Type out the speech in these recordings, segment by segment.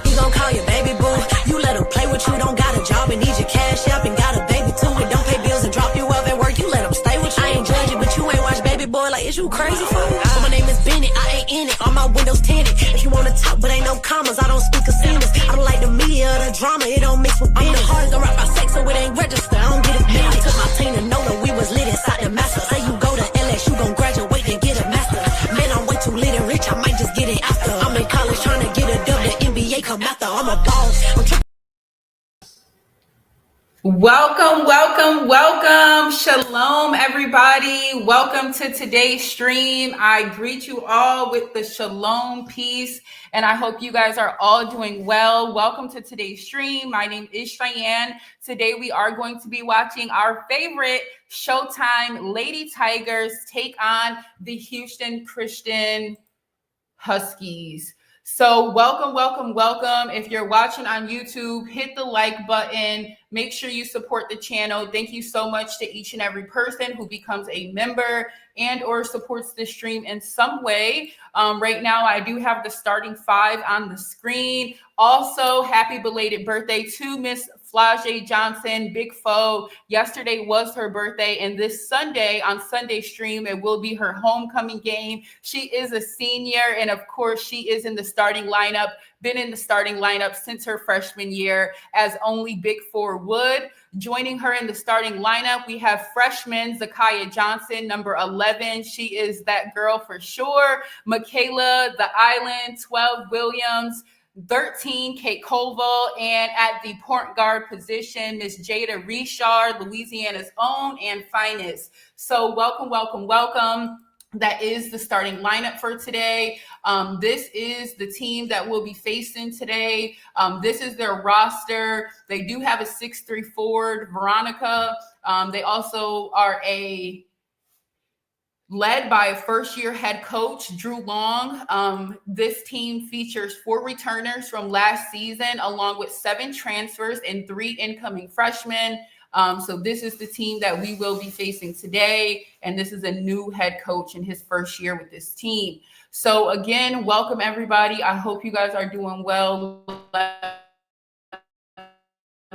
He gon' call you baby boo. You let him play with you, don't got a job and need your cash up and got a baby too. And don't pay bills and drop you off at work, you let him stay with you. I ain't judging, but you ain't watch Baby Boy, like, is you crazy for me? So my name is Bennett, I ain't in it, all my windows tinted. If you wanna talk, but ain't no commas, I don't speak casinos. I don't like the media or the drama, it don't mix with business. I'm the hardest, don't rap about sex, so it ain't register, I don't get it minute. I took my team to know that we was lit inside the master. Say you go to LS, you gon' graduate and get a master. Man, I'm way too lit and rich, I might just get it after. I'm in college trying to get a dub, the NBA come after. I'm a boss, Welcome. Shalom, everybody. Welcome to today's stream. I greet you all with the shalom peace, and I hope you guys are all doing well. Welcome to today's stream. My name is Cheyenne. Today we are going to be watching our favorite Showtime Lady Tigers take on the Houston Christian Huskies. So welcome. If you're watching on YouTube, hit the like button. Make sure you support the channel. Thank you so much to each and every person who becomes a member and or supports the stream in some way. Right now, I do have the starting five on the screen. Also, happy belated birthday to Miss Flage Johnson, Big Foe. Yesterday was her birthday, and this Sunday, on Sunday stream, it will be her homecoming game. She is a senior, and of course, she is in the starting lineup, been in the starting lineup since her freshman year, as only Big Four would. Joining her in the starting lineup, we have freshman Zakiya Johnson, number 11. She is that girl for sure. Michaela, the Island, 12, Williams, 13, Kate Colville, and at the point guard position, Miss Jada Richard, Louisiana's own and finest. So welcome. That is the starting lineup for today. This is the team that we'll be facing today. This is their roster. They do have a 6'3" forward, Veronica. They also are led by a first-year head coach, Drew Long. This team features 4 returners from last season, along with 7 transfers and 3 incoming freshmen. So this is the team that we will be facing today, and this is a new head coach in his first year with this team. So again, welcome everybody. I hope you guys are doing well. Let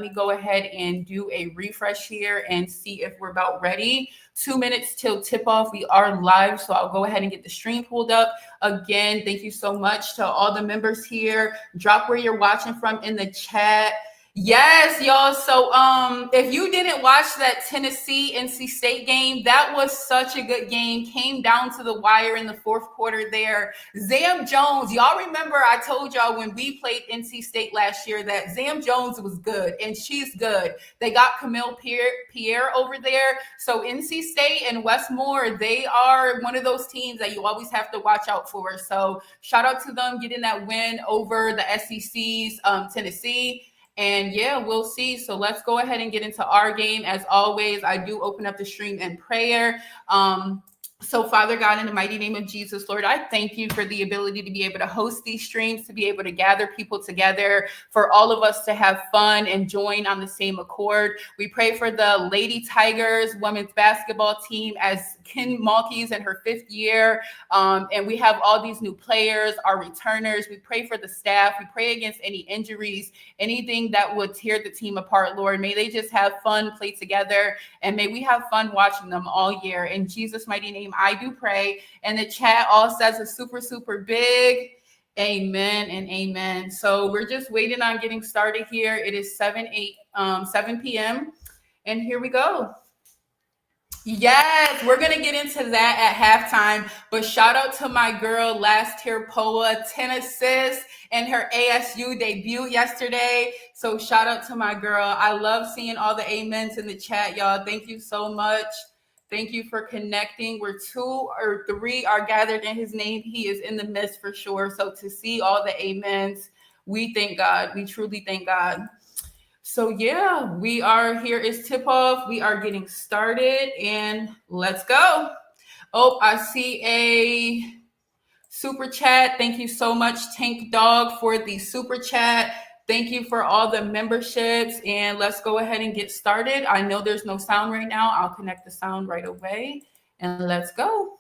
me go ahead and do a refresh here and see if we're about ready. 2 minutes till tip off. We are live, so I'll go ahead and get the stream pulled up. Again, thank you so much to all the members here. Drop where you're watching from in the chat. Yes, y'all. So if you didn't watch that Tennessee-NC State game, that was such a good game. Came down to the wire in the fourth quarter there. Zam Jones, y'all remember I told y'all when we played NC State last year that Zam Jones was good, and she's good. They got Camille Pierre over there. So NC State and Westmore, they are one of those teams that you always have to watch out for. So shout out to them getting that win over the SEC's Tennessee. And yeah, we'll see. So let's go ahead and get into our game. As always, I do open up the stream in prayer. So Father God, in the mighty name of Jesus, Lord, I thank you for the ability to be able to host these streams, to be able to gather people together, for all of us to have fun and join on the same accord. We pray for the Lady Tigers women's basketball team as Kim Mulkey's in her 5th year. And we have all these new players, our returners. We pray for the staff. We pray against any injuries, anything that would tear the team apart, Lord. May they just have fun, play together, and may we have fun watching them all year. In Jesus' mighty name, I do pray. And the chat all says a super big amen and amen. So we're just waiting on getting started here. It is 7 p.m. and here we go. Yes, we're going to get into that at halftime, but shout out to my girl, Last Tier Poa, 10 assists and her ASU debut yesterday. So shout out to my girl. I love seeing all the amens in the chat, y'all. Thank you so much. Thank you for connecting. Where 2 or 3 are gathered in his name, he is in the midst for sure. So to see all the amens, we thank God. We truly thank God. So yeah, we are here. Is tip off. We are getting started and let's go. Oh, I see a super chat. Thank you so much, Tank Dog, for the super chat. Thank you for all the memberships, and let's go ahead and get started. I know there's no sound right now. I'll connect the sound right away, and let's go.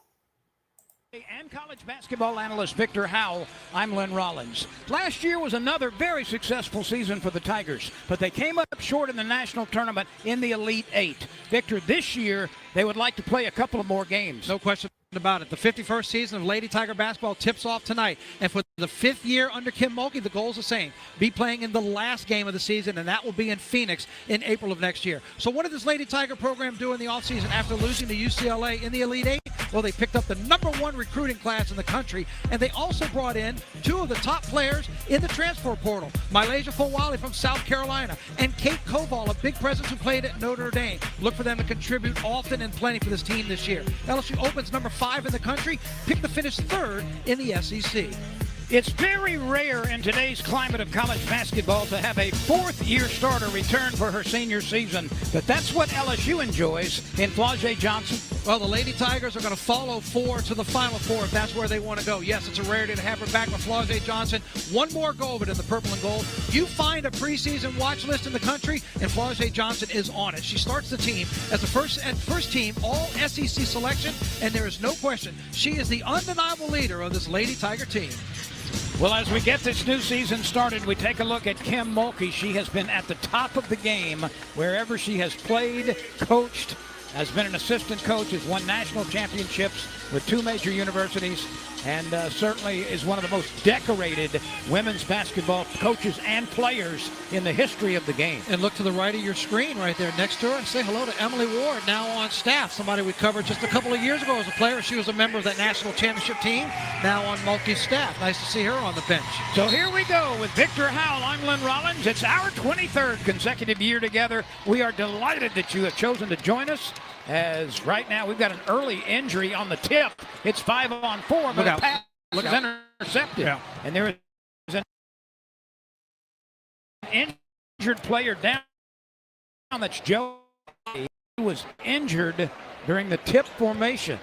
And college basketball analyst Victor Howell. I'm Len Rollins. Last year was another very successful season for the Tigers, but they came up short in the national tournament in the Elite Eight. Victor, this year they would like to play a couple of more games. No question about it. The 51st season of Lady Tiger basketball tips off tonight, and for the 5th year under Kim Mulkey, the goal is the same: be playing in the last game of the season, and that will be in Phoenix in April of next year. So what did this Lady Tiger program do in the offseason after losing to UCLA in the Elite Eight? Well, they picked up the #1 recruiting class in the country, and they also brought in 2 of the top players in the transfer portal: Malaysia Fawali from South Carolina and Kate Koval, a big presence who played at Notre Dame. Look for them to contribute often and plenty for this team this year. LSU opens #5 in the country, picked to finish 3rd in the SEC. It's very rare in today's climate of college basketball to have a 4th-year starter return for her senior season, but that's what LSU enjoys in Flau'jae Johnson. Well, the Lady Tigers are going to follow 4 to the Final Four if that's where they want to go. Yes, it's a rarity to have her back with Flau'jae Johnson. One more go of it in the purple and gold. You find a preseason watch list in the country, and Flau'jae Johnson is on it. She starts the team as the first team all SEC selection, and there is no question she is the undeniable leader of this Lady Tiger team. Well, as we get this new season started, we take a look at Kim Mulkey. She has been at the top of the game wherever she has played, coached, has been an assistant coach, has won national championships with 2 major universities, and certainly is one of the most decorated women's basketball coaches and players in the history of the game. And look to the right of your screen right there next to her and say hello to Emily Ward, now on staff, somebody we covered just a couple of years ago as a player. She was a member of that national championship team, now on Mulkey's staff. Nice to see her on the bench. So here we go with Victor Howell. I'm Len Rollins. It's our 23rd consecutive year together. We are delighted that you have chosen to join us, as right now we've got an early injury on the tip. It's 5-on-4, but a pass is intercepted. Yeah. And there is an injured player down. That's Joe. He was injured during the tip formation,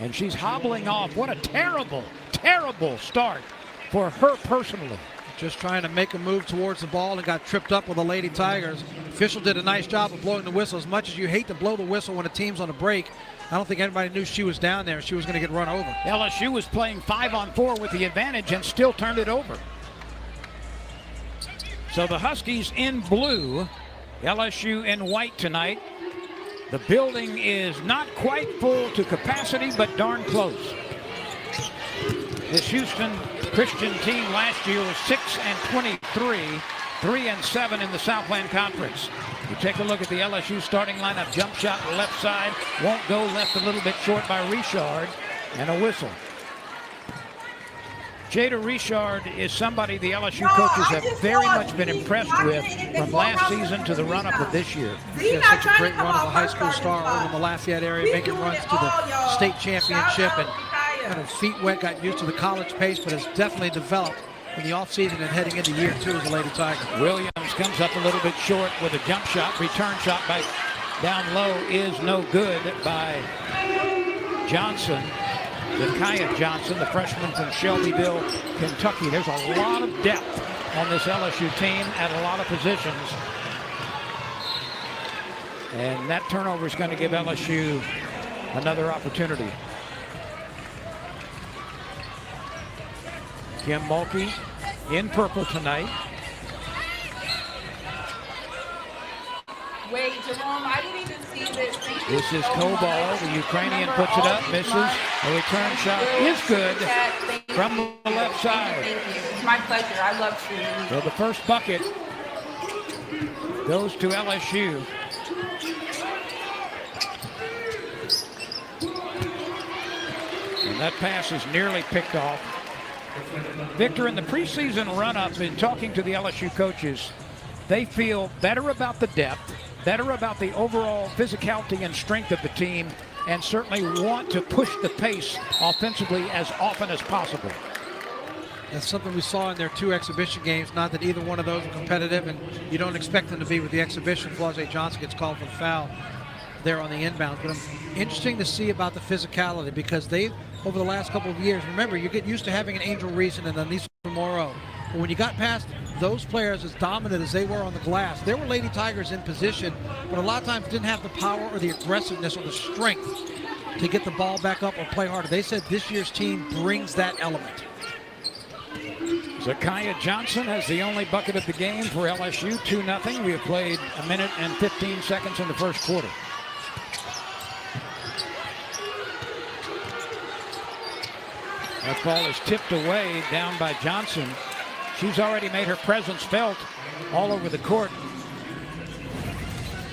and she's hobbling off. What a terrible, terrible start for her personally. Just trying to make a move towards the ball and got tripped up with the Lady Tigers. Official did a nice job of blowing the whistle. As much as you hate to blow the whistle when a team's on a break, I don't think anybody knew she was down there. She was going to get run over. LSU was playing 5-on-4 with the advantage and still turned it over. So the Huskies in blue, LSU in white tonight. The building is not quite full to capacity, but darn close. This Houston Christian team last year was 6-23, 3-7 in the Southland Conference. You take a look at the LSU starting lineup. Jump shot left side, won't go, left a little bit short by Richard, and a whistle. Shaeeta Richard is somebody the LSU coaches have very much been impressed with from last season to the run-up of this year. She had such a great run as a high school star over in the Lafayette area, making runs to the state championship, and kind of feet wet, got used to the college pace, but has definitely developed in the offseason and heading into year 2 as a Lady Tiger. Williams comes up a little bit short with a jump shot. Return shot by down low is no good by Johnson. Kaya Johnson, the freshman from Shelbyville, Kentucky. There's a lot of depth on this LSU team at a lot of positions. And that turnover is going to give LSU another opportunity. Kim Mulkey in purple tonight. Wait, Jerome, I didn't even see this. This is Koval. The Ukrainian puts it up, misses. The return shot is good from the left side. Thank you. It's my pleasure. I love shooting. So the first bucket goes to LSU. And that pass is nearly picked off. Victor, in the preseason run-up, in talking to the LSU coaches, they feel better about the depth, better about the overall physicality and strength of the team, and certainly want to push the pace offensively as often as possible. That's something we saw in their 2 exhibition games. Not that either one of those were competitive, and you don't expect them to be with the exhibition. Flau'jae Johnson gets called for the foul there on the inbound. But interesting to see about the physicality, because they've, over the last couple of years, remember, you get used to having an Angel Reason and Anissa Morrow. But when you got past those players as dominant as they were on the glass, there were Lady Tigers in position, but a lot of times didn't have the power or the aggressiveness or the strength to get the ball back up or play harder. They said this year's team brings that element. Zakiya Johnson has the only bucket of the game for LSU, 2-0. We have played 1 minute and 15 seconds in the first quarter. That ball is tipped away down by Johnson. She's already made her presence felt all over the court.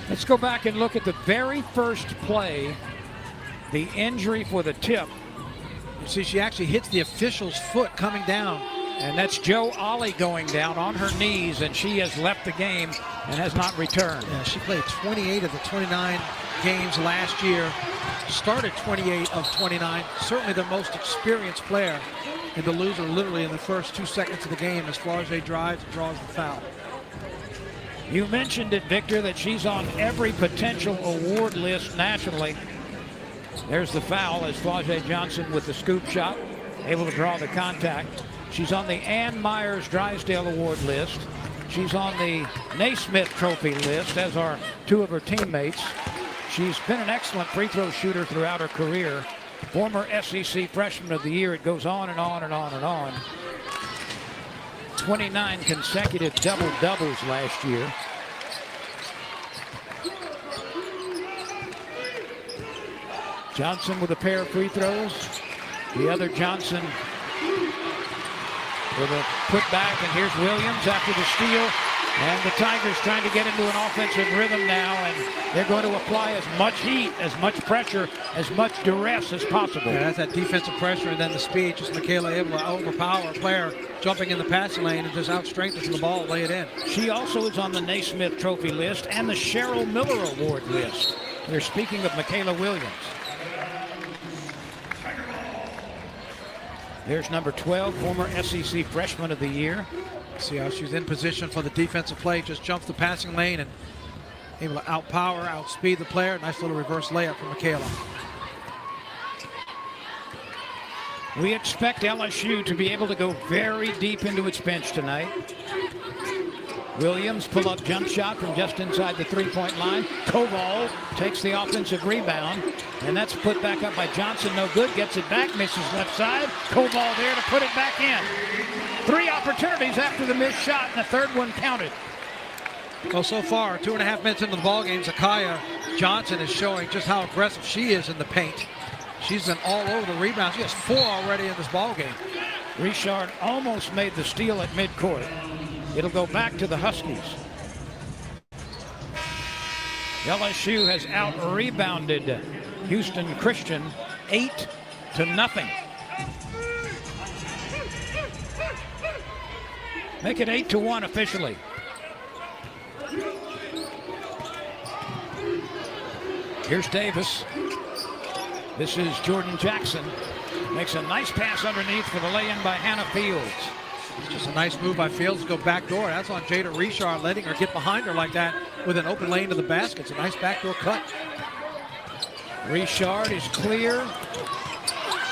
Let's go back and look at the very first play. The injury for the tip. You see, she actually hits the official's foot coming down. And that's Joe Ollie going down on her knees, and she has left the game and has not returned. Yeah, she played 28 of the 29 games last year. Started 28 of 29. Certainly the most experienced player. And to lose her literally in the first 2 seconds of the game as far as they drives and draws the foul. You mentioned it, Victor, that she's on every potential award list nationally. There's the foul as Flau'jae Johnson with the scoop shot, able to draw the contact. She's on the Ann Myers Drysdale Award list. She's on the Naismith Trophy list, as are 2 of her teammates. She's been an excellent free throw shooter throughout her career. Former SEC Freshman of the Year. It goes on and on and on and on. 29 consecutive double-doubles last year. Johnson with a pair of free throws. The other Johnson with a putback, and here's Williams after the steal. And the Tigers trying to get into an offensive rhythm now, and they're going to apply as much heat, as much pressure, as much duress as possible. Yeah, that's that defensive pressure and then the speed. Just Michaela able to overpower a player jumping in the passing lane and just out-strengthens the ball, lay it in. She also is on the Naismith Trophy list and the Cheryl Miller Award list. They're speaking of Michaela Williams. There's number 12, former SEC Freshman of the Year. See how she's in position for the defensive play, just jumps the passing lane and able to outpower, outspeed the player. Nice little reverse layup from Michaela. We expect LSU to be able to go very deep into its bench tonight. Williams pull-up jump shot from just inside the three-point line. Koval takes the offensive rebound, and that's put back up by Johnson. No good, gets it back, misses left side. Koval there to put it back in. 3 opportunities after the missed shot, and the third one counted. Well, so far, 2.5 minutes into the ballgame, Zakiya Johnson is showing just how aggressive she is in the paint. She's been all over the rebound. She has 4 already in this ballgame. Richard almost made the steal at midcourt. It'll go back to the Huskies. LSU has out-rebounded Houston Christian 8-0. Make it 8-1 officially. Here's Davis. This is Jordan Jackson. Makes a nice pass underneath for the lay-in by Hannah Fields. It's just a nice move by Fields to go back door. That's on Jada Richard, letting her get behind her like that with an open lane to the basket. It's a nice backdoor cut. Richard is clear.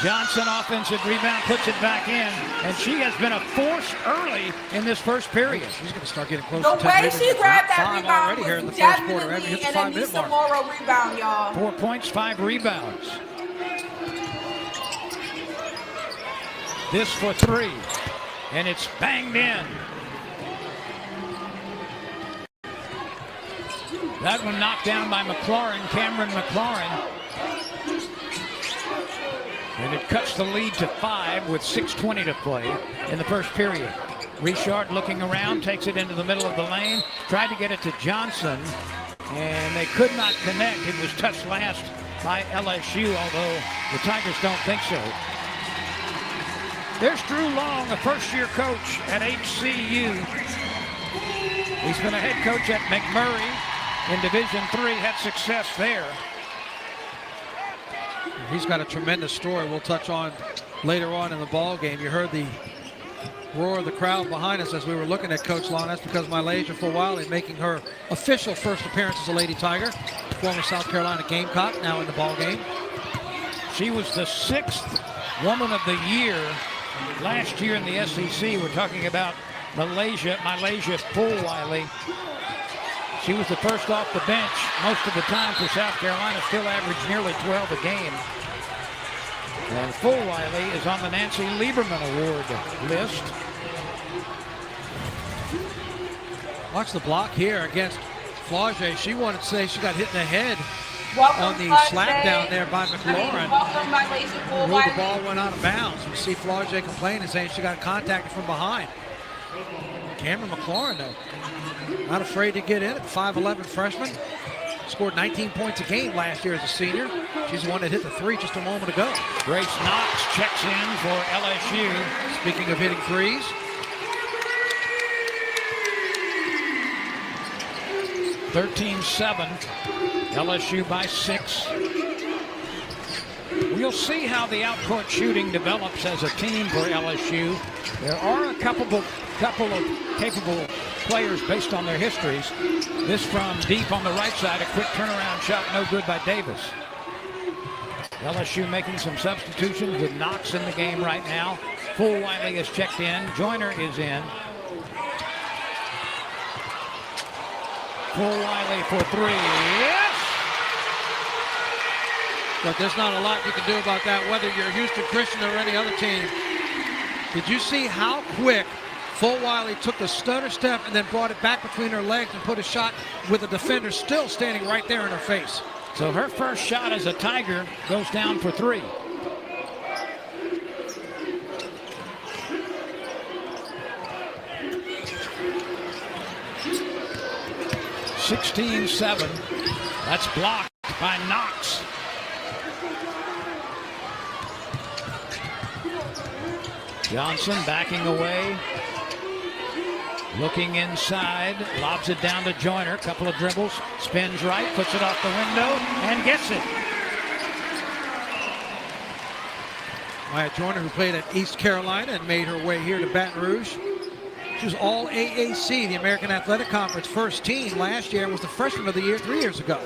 Johnson offensive rebound, puts it back in, and she has been a force early in this first period. She's going to start getting close to 10 The way she grabbed that rebound already here in the was first quarter. definitely Hits the 5-minute mark. Moral rebound, y'all. 4 points, 5 rebounds. This for 3, and it's banged in. That one knocked down by McLaurin, Cameron McLaurin. And it cuts the lead to 5 with 6:20 to play in the first period. Richard looking around, takes it into the middle of the lane, tried to get it to Johnson, and they could not connect. It was touched last by LSU, although the Tigers don't think so. There's Drew Long, a first-year coach at HCU. He's been a head coach at McMurray in Division III, had success there. He's got a tremendous story we'll touch on later on in the ball game. You heard the roar of the crowd behind us as we were looking at Coach Long. That's because Malaysia for a while is making her official first appearance as a Lady Tiger. Former South Carolina Gamecock, now in the ball game. She was the 6th Woman of the Year last year in the SEC. We're talking about Malaysia Fulwiley. She was the first off the bench most of the time for South Carolina, still averaged nearly 12 a game. And Fulwiley is on the Nancy Lieberman Award list. Watch the block here against Flaugier. She wanted to say she got hit in the head on the slap down there by McLaurin. The ball went out of bounds. You see Flaugier complaining, saying she got contacted from behind. Cameron McLaurin, though, not afraid to get in at 5'11" freshman. Scored 19 points a game last year as a senior. She's the one that hit the three just a moment ago. Grace Knox checks in for LSU. Speaking of hitting threes. (13-7). LSU by 6. We'll see how the outcourt shooting develops as a team for LSU. There are a couple of capable players based on their histories. This from deep on the right side, a quick turnaround shot, no good by Davis. LSU making some substitutions with Knox in the game right now. Fulwiley is checked in. Joyner is in. Fulwiley for 3. Yes! But there's not a lot you can do about that, whether you're Houston Christian or any other team. Did you see how quick Fulwiley took the stutter step and then brought it back between her legs and put a shot with the defender still standing right there in her face? So her first shot as a Tiger goes down for 3. (16-7). That's blocked by Knox. Johnson backing away. Looking inside. Lobs it down to Joyner. Couple of dribbles. Spins right. Puts it off the window. And gets it. Maya Joyner, who played at East Carolina and made her way here to Baton Rouge. She was all AAC, the American Athletic Conference first team last year, and was the freshman of the year 3 years ago.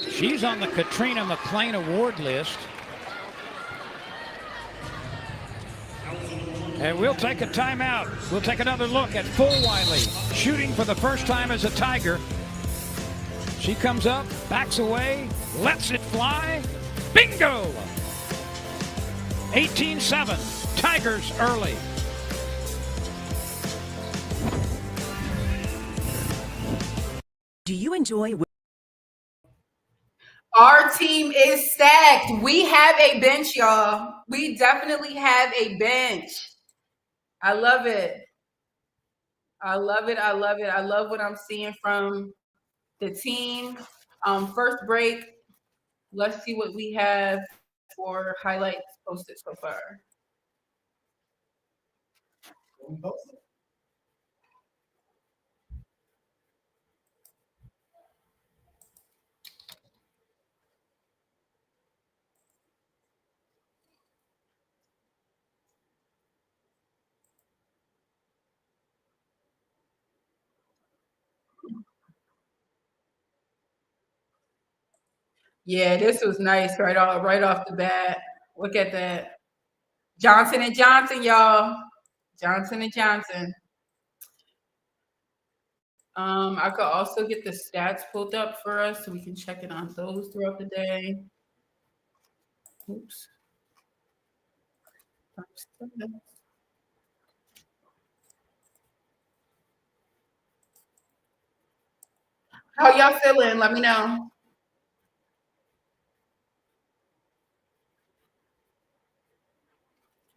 She's on the Katrina McClain Award list. And we'll take a timeout. We'll take another look at Fulwiley shooting for the first time as a Tiger. She comes up, backs away, lets it fly. Bingo! 18-7. Tigers early. Do you enjoy? Our team is stacked. We have a bench, y'all. We definitely have a bench. I love it. I love it. I love it. I love what I'm seeing from the team. First break. Let's see what we have for highlights posted so far. Yeah, this was nice right off the bat. Look at that. Johnson & Johnson, y'all. Johnson & Johnson. I could also get the stats pulled up for us so we can check it on those throughout the day. Oops. How y'all feeling? Let me know.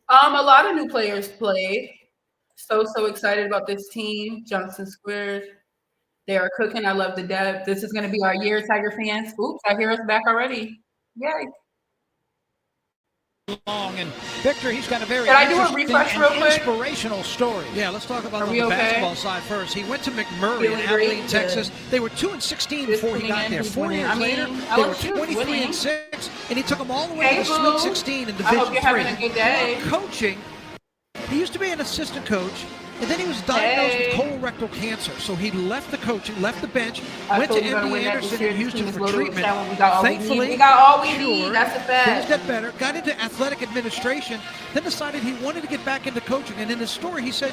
A lot of new players played. So excited about this team. Johnson Squares. They are cooking. I love the depth. This is going to be our year, Tiger fans. Oops, I hear us back already. Yay. Long and Victor, he's got a very inspirational story. Yeah, let's talk about the basketball side first. He went to McMurray in Abilene, Texas. They were 2-16 before he got there. 4 years later, they were 23-6, and he took them all the way to the Sweet 16 in Division III. I hope you're having a good day. Coaching, he used to be an assistant coach And then he was diagnosed with colorectal cancer. So he left the coaching, left the bench, went to MD Anderson in Houston for treatment. Thankfully, we got all we need. That's a fact. Things got better. Got into athletic administration. Then decided he wanted to get back into coaching. And in his story, he said,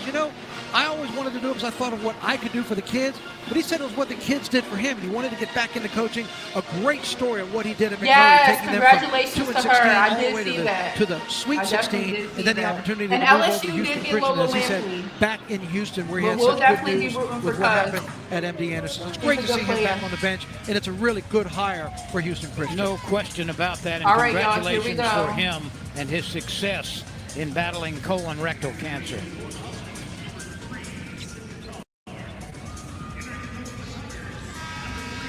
I always wanted to do it because I thought of what I could do for the kids. But he said it was what the kids did for him. And he wanted to get back into coaching. A great story of what he did at McMurray. Yes, taking them from congratulations 2 to and 16 her. I all the did way see to that. the Sweet 16. And then the opportunity to And move over LSU to did Houston get Christian, Lola as he said, Lampley. back in Houston where he had We'll such good definitely be news rooting for with what Cuz. happened at MD Anderson. It's great to He's a see good him player. back on the bench, and it's a really good hire for Houston Christian. No question about that, and All right, y'all, here we congratulations go. for him and his success in battling colon rectal cancer.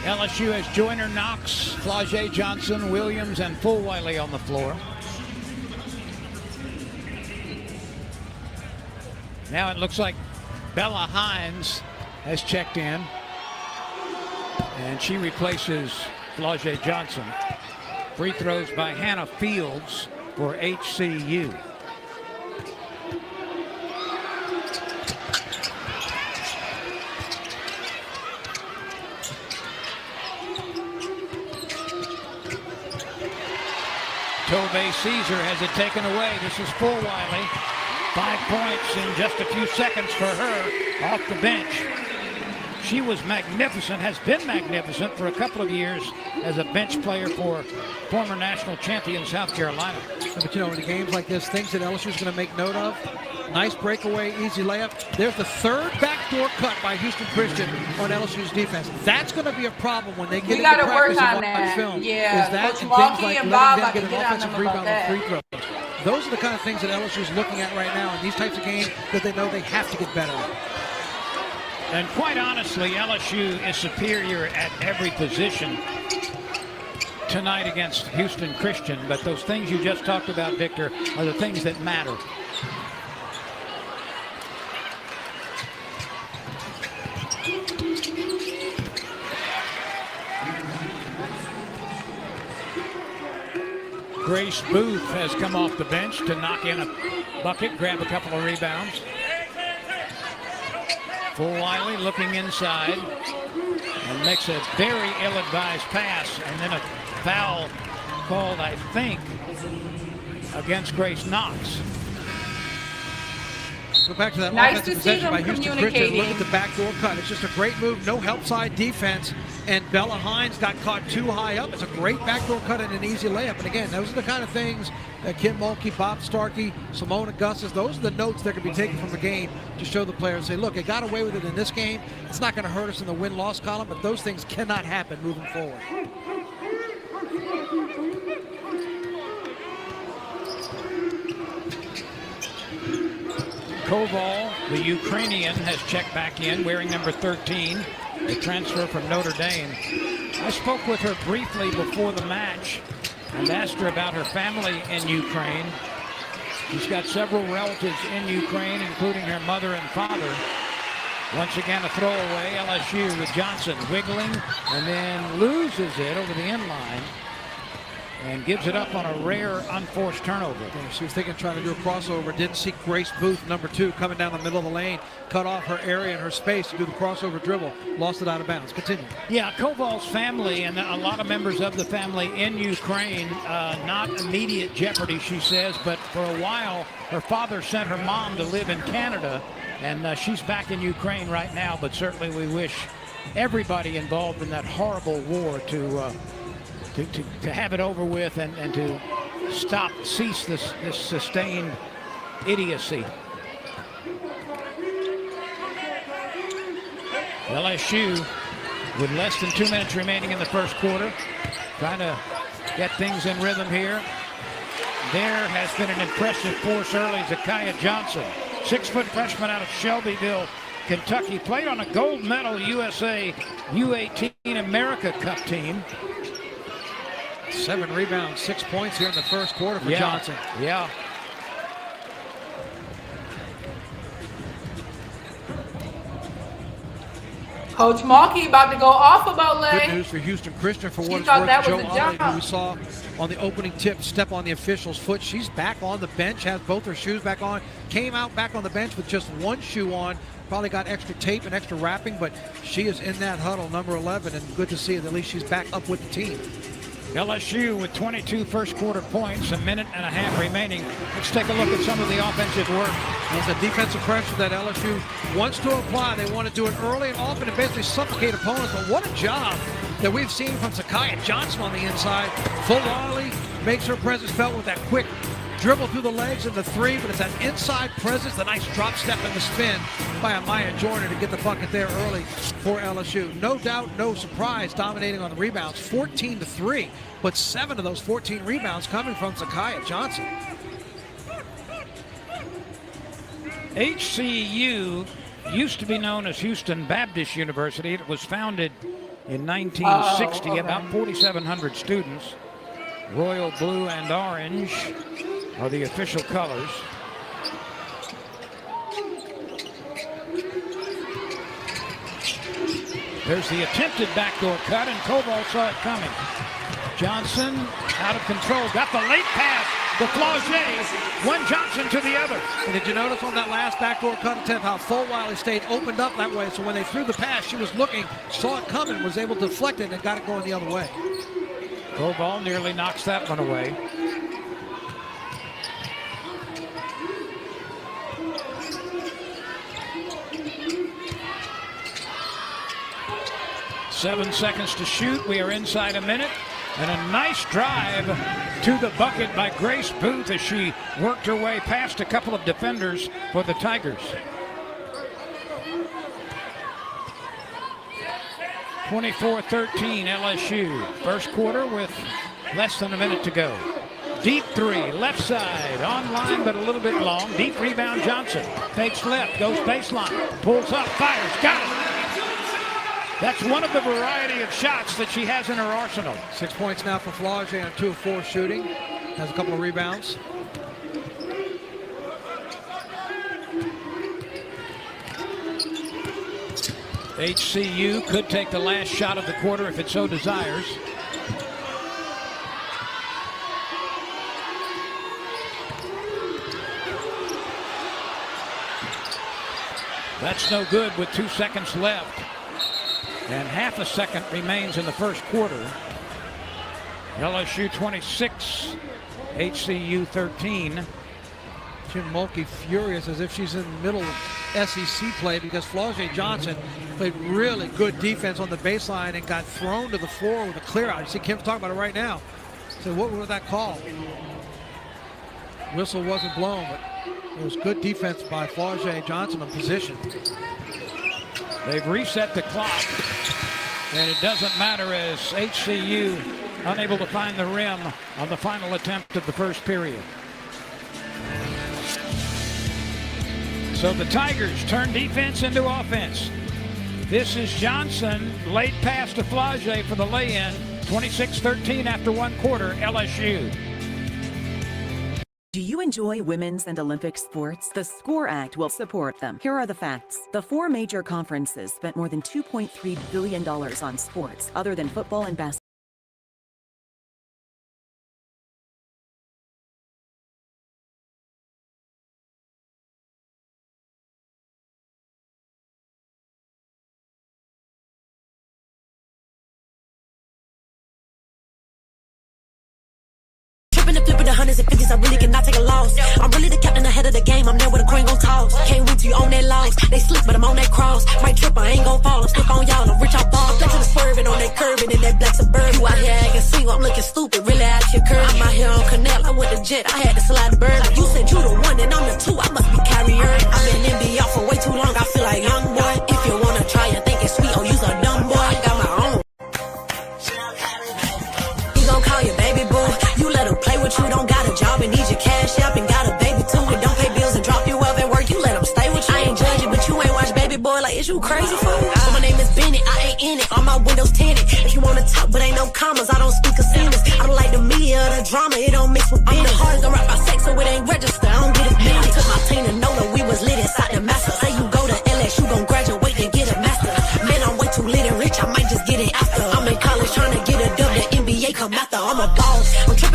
LSU has Joyner Knox, Flau'jae Johnson, Williams, and Fulwiley on the floor. Now it looks like Bella Hines has checked in, and she replaces Flau'jae Johnson. Free throws by Hannah Fields for HCU. Tove Caesar has it taken away. This is Fulwiley. 5 points in just a few seconds for her off the bench. She was magnificent, has been magnificent for a couple of years as a bench player for former national champion South Carolina. But in games like this, things that LSU is going to make note of. Nice breakaway, easy layup. There's the third backdoor cut by Houston Christian on LSU's defense. That's going to be a problem when they get into practice and watch film. Yeah, is that Coach and Mulkey things like and letting Bob them get an get on offensive them rebound about and free throws. Those are the kind of things that LSU is looking at right now in these types of games that they know they have to get better at. And quite honestly, LSU is superior at every position tonight against Houston Christian. But those things you just talked about, Victor, are the things that matter. Grace Booth has come off the bench to knock in a bucket, grab a couple of rebounds. Fulwiley looking inside and makes a very ill-advised pass, and then a foul called, I think, against Grace Knox. Go back to that Nice offensive to see possession by them Houston Christian. Look communicating. at the backdoor cut. It's just a great move. No help side defense. And Bella Hines got caught too high up. It's a great backdoor cut and an easy layup. And again, those are the kind of things that Kim Mulkey, Bob Starkey, Simone Augustus, those are the notes that can be taken from the game to show the players, say, look, they got away with it in this game. It's not going to hurt us in the win-loss column, but those things cannot happen moving forward. Koval, the Ukrainian, has checked back in, wearing number 13, the transfer from Notre Dame. I spoke with her briefly before the match and asked her about her family in Ukraine. She's got several relatives in Ukraine, including her mother and father. Once again, a throwaway, LSU with Johnson wiggling and then loses it over the end line and gives it up on a rare unforced turnover. Yeah, she was thinking trying to do a crossover, didn't see Grace Booth, number 2, coming down the middle of the lane, cut off her area and her space to do the crossover dribble, lost it out of bounds. Continue. Yeah, Koval's family and a lot of members of the family in Ukraine, not immediate jeopardy, she says, but for a while her father sent her mom to live in Canada, and she's back in Ukraine right now, but certainly we wish everybody involved in that horrible war to have it over with and to cease this sustained idiocy. LSU with less than 2 minutes remaining in the first quarter, trying to get things in rhythm here. There has been an impressive force early, Zakiya Johnson, 6-foot freshman out of Shelbyville, Kentucky, played on a gold medal USA U18 America Cup team. 7 rebounds, 6 points here in the first quarter for Johnson. Yeah. Coach Mulkey about to go off about Lay. Good news for Houston Christian for what it's thought worth. that Joe was a Ollie, jump. who we saw on the opening tip, step on the official's foot. She's back on the bench, has both her shoes back on, came out back on the bench with just one shoe on. Probably got extra tape and extra wrapping, but she is in that huddle, number 11, and good to see that at least she's back up with the team. LSU with 22 first quarter points, a minute and a half remaining. Let's take a look at some of the offensive work. It's a defensive pressure that LSU wants to apply. They want to do it early and often and basically suffocate opponents, but what a job that we've seen from Shaeeta Johnson on the inside. Full volley, makes her presence felt with that quick dribble through the legs and the three, but it's that inside presence, the nice drop step and the spin by Amaya Joyner to get the bucket there early for LSU. No doubt, no surprise, dominating on the rebounds, 14-3, but 7 of those 14 rebounds coming from Shaeeta Johnson. HCU used to be known as Houston Baptist University. It was founded in 1960, about 4,700 students. Royal blue and orange are the official colors. There's the attempted backdoor cut, and Koval saw it coming. Johnson out of control, got the late pass to Flaugier. One Johnson to the other. And did you notice on that last backdoor cut attempt how full Wiley stayed opened up that way? So when they threw the pass, she was looking, saw it coming, was able to deflect it, and got it going the other way. Koval nearly knocks that one away. Seven seconds to shoot. We are inside a minute. And a nice drive to the bucket by Grace Booth as she worked her way past a couple of defenders for the Tigers. 24-13 LSU. First quarter with less than a minute to go. Deep three, left side, online but a little bit long. Deep rebound Johnson. Takes left, goes baseline, pulls up, fires, got it. That's one of the variety of shots that she has in her arsenal. 6 points now for Flaugier on 2 of 4 shooting. Has a couple of rebounds. HCU could take the last shot of the quarter if it so desires. That's no good with 2 seconds left. And half a second remains in the first quarter. LSU 26, HCU 13. Kim Mulkey furious as if she's in the middle of SEC play because Flaugier Johnson played really good defense on the baseline and got thrown to the floor with a clear out. You see Kim's talking about it right now. So what was that call? Whistle wasn't blown, but it was good defense by Flaugier Johnson on position. They've reset the clock, and it doesn't matter as HCU unable to find the rim on the final attempt of the first period. So the Tigers turn defense into offense. This is Johnson, late pass to Flaugier for the lay-in. 26-13 after 1 quarter, LSU. Do you enjoy women's and Olympic sports? The SCORE Act will support them. Here are the facts. The 4 major conferences spent more than $2.3 billion on sports, other than football and basketball. Flipping the hundreds and fifties, I really cannot take a loss. I'm really the captain ahead of the game, I'm there with a green gon' toss. Can't wait till you own that loss. They slick, but I'm on that cross. Might trip, I ain't gon' fall. I'm stick on y'all, I'm rich, I ball. I'm flexing the swerving on that curve and in that black Suburban. You out here acting single, I'm looking stupid, really out your curve. I'm out here on Canal, I went to jet, I had to slide the bird. Like you said you the one and I'm the 2, I must be carrier. I've been NBA for way too long, I feel like young boy. If you wanna try and think it's sweet, oh, you's a dumb boy. I got my own. He gon' call you baby boo. You let him play with you, don't got a job and need your cash up and got a baby too. And don't pay bills and drop you up at work, you let him stay with you. I ain't judging, but you ain't watch baby boy, like is you crazy fool? So my name is Bennett, I ain't in it, all my windows tinted. If you wanna talk but ain't no commas, I don't speak a sentence. I don't like the media or the drama, it don't mix with business. I'm the hardest to rap about sex, so it ain't register, I don't get it minute. I took my team to NOLA, we was lit inside the master. Say you go to LS, you gon' graduate and get a master. Man, I'm way too lit and rich, I might just get it after. I'm in college trying to get a W, the NBA come after, I'm a boss. I'm tripping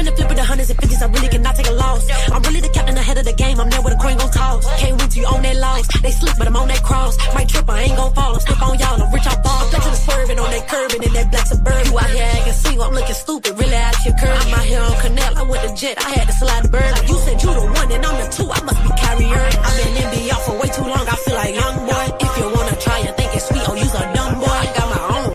boss. Can't wait till you on that loss. They slip, but I'm on that cross. Might trip, I ain't gon' fall. I'm stuck on y'all, I'm rich, I'm ball. Back to the swerving on that curving in that black Suburban. You out here acting single, I'm looking stupid, really out here curving. I'm out here on Canal, I went to jet, I had to slide the bird. You said you the one and I'm the two, I must be carrier. I've been in NBA for way too long, I feel like young boy. If you wanna try and think it's sweet, oh, you's a dumb boy. I got my own.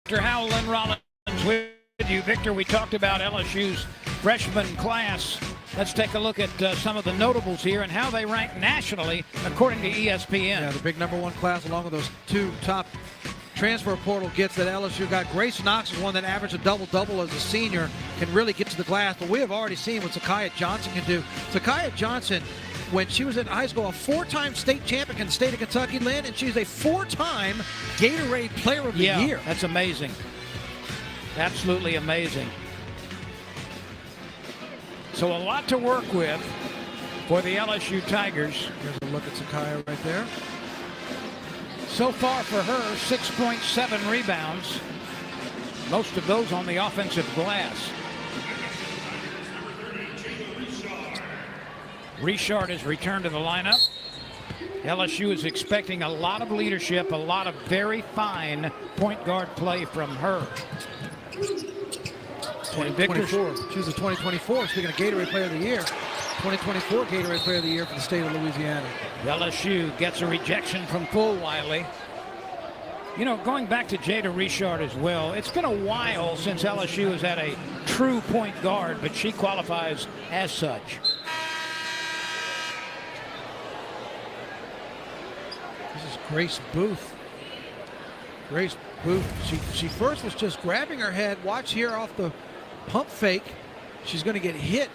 Victor Howell and Rollins with you. Victor, we talked about LSU's freshman class. Let's take a look at some of the notables here and how they rank nationally according to ESPN. Yeah, the big #1 class along with those two top transfer portal gets that LSU got. Grace Knox is one that averaged a double-double as a senior, can really get to the glass, but we have already seen what Shaeeta Johnson can do. Shaeeta Johnson, when she was in high school, a 4-time state champion in the state of Kentucky, Lynn, and she's a 4-time Gatorade Player of the Year. That's amazing. Absolutely amazing. So a lot to work with for the LSU Tigers. Here's a look at Shaeeta right there. So far for her, 6.7 rebounds. Most of those on the offensive glass. Richard has returned to the lineup. LSU is expecting a lot of leadership, a lot of very fine point guard play from her. 2024. She was a 2024. Speaking of Gatorade Player of the Year, 2024 Gatorade Player of the Year for the state of Louisiana. LSU gets a rejection from Fulwiley. You know, going back to Jada Richard as well, it's been a while since LSU has had a true point guard, but she qualifies as such. This is Grace Booth. Grace Booth, she first was just grabbing her head. Watch here off the pump fake. She's going to get hit.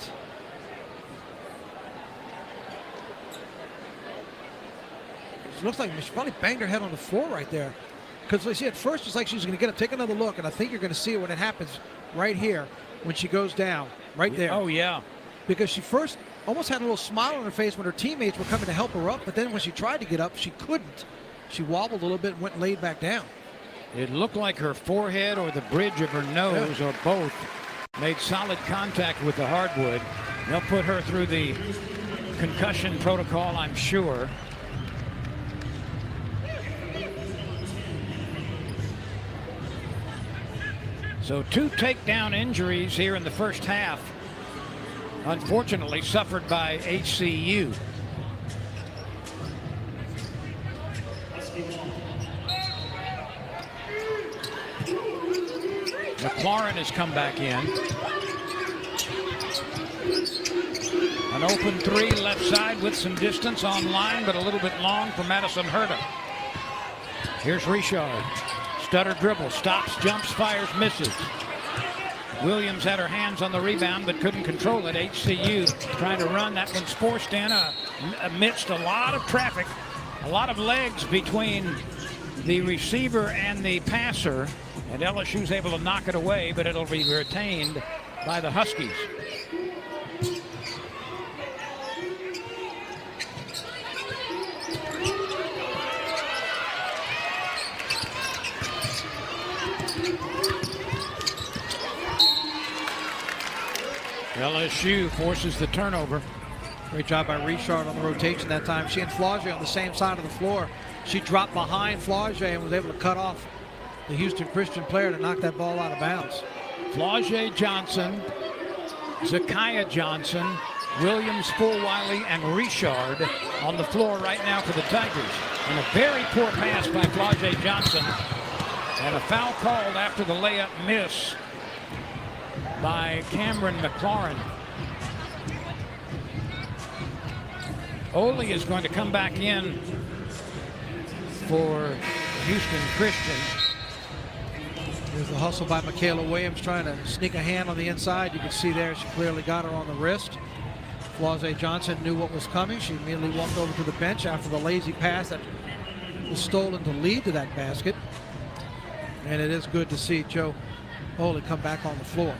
It looks like she probably banged her head on the floor right there. Because you see, at first it's like she's going to get up, take another look, and I think you're going to see it when it happens right here when she goes down, right there. Oh, yeah. Because she first almost had a little smile on her face when her teammates were coming to help her up, but then when she tried to get up, she couldn't. She wobbled a little bit and went and laid back down. It looked like her forehead or the bridge of her nose or both made solid contact with the hardwood. They'll put her through the concussion protocol, I'm sure. So 2 takedown injuries here in the first half, unfortunately suffered by HCU. McLaurin has come back in. An open 3 left side with some distance on line, but a little bit long for Madison Herta. Here's Richard. Stutter dribble, stops, jumps, fires, misses. Williams had her hands on the rebound but couldn't control it. HCU trying to run. That one's forced in amidst a lot of traffic, a lot of legs between the receiver and the passer. And LSU's able to knock it away, but it'll be retained by the Huskies. LSU forces the turnover. Great job by Richard on the rotation that time. She and Flaugier on the same side of the floor. She dropped behind Flaugier and was able to cut off the Houston Christian player to knock that ball out of bounds. Flaugier Johnson, Shaeeta Johnson, Williams, Fulwiley, and Richard on the floor right now for the Tigers. And a very poor pass by Flaugier Johnson. And a foul called after the layup miss by Cameron McLaurin. Ole is going to come back in for Houston Christian. Here's the hustle by Michaela Williams trying to sneak a hand on the inside. You can see there she clearly got her on the wrist. Flaugier Johnson knew what was coming. She immediately walked over to the bench after the lazy pass that was stolen to lead to that basket. And it is good to see Joe Ole come back on the floor.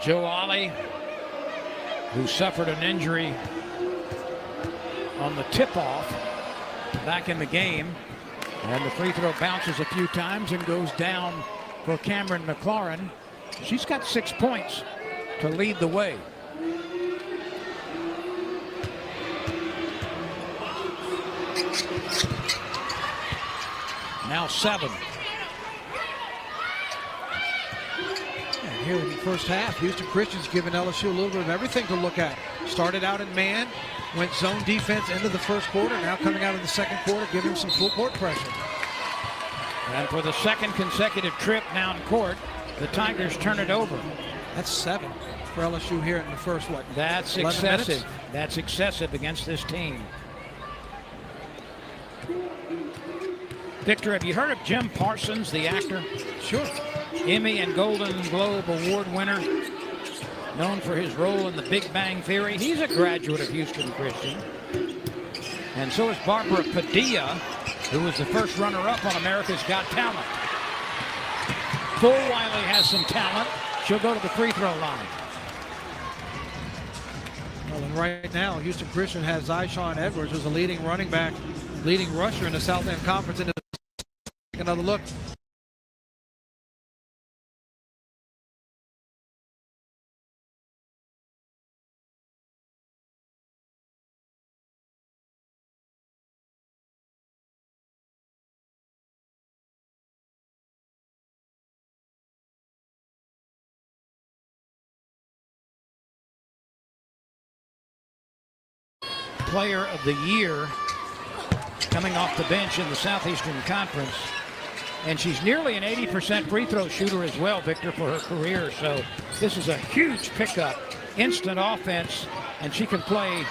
Joe Ole, who suffered an injury on the tip-off, back in the game. And the free throw bounces a few times and goes down for Cameron McLaurin. She's got 6 points to lead the way. Now 7. And here in the first half, Houston Christian's given LSU a little bit of everything to look at. Started out in man, went zone defense into the first quarter, now coming out in the second quarter, giving them some full court pressure. And for the second consecutive trip down court, the Tigers turn it over. That's 7 for LSU here in the first, what? That's 11 excessive. minutes? That's excessive against this team. Victor, have you heard of Jim Parsons, the actor? Sure. Emmy and Golden Globe Award winner, known for his role in The Big Bang Theory. He's a graduate of Houston Christian. And so is Barbara Padilla, who was the first runner-up on America's Got Talent. Full Wiley has some talent. She'll go to the free throw line. Well, and right now, Houston Christian has Zyshawn Edwards, who's a leading running back, leading rusher in the South End Conference. Into another look. Player of the year coming off the bench in the Southeastern Conference. And she's nearly an 80% free throw shooter as well, Victor, for her career. So this is a huge pickup, instant offense, and she can play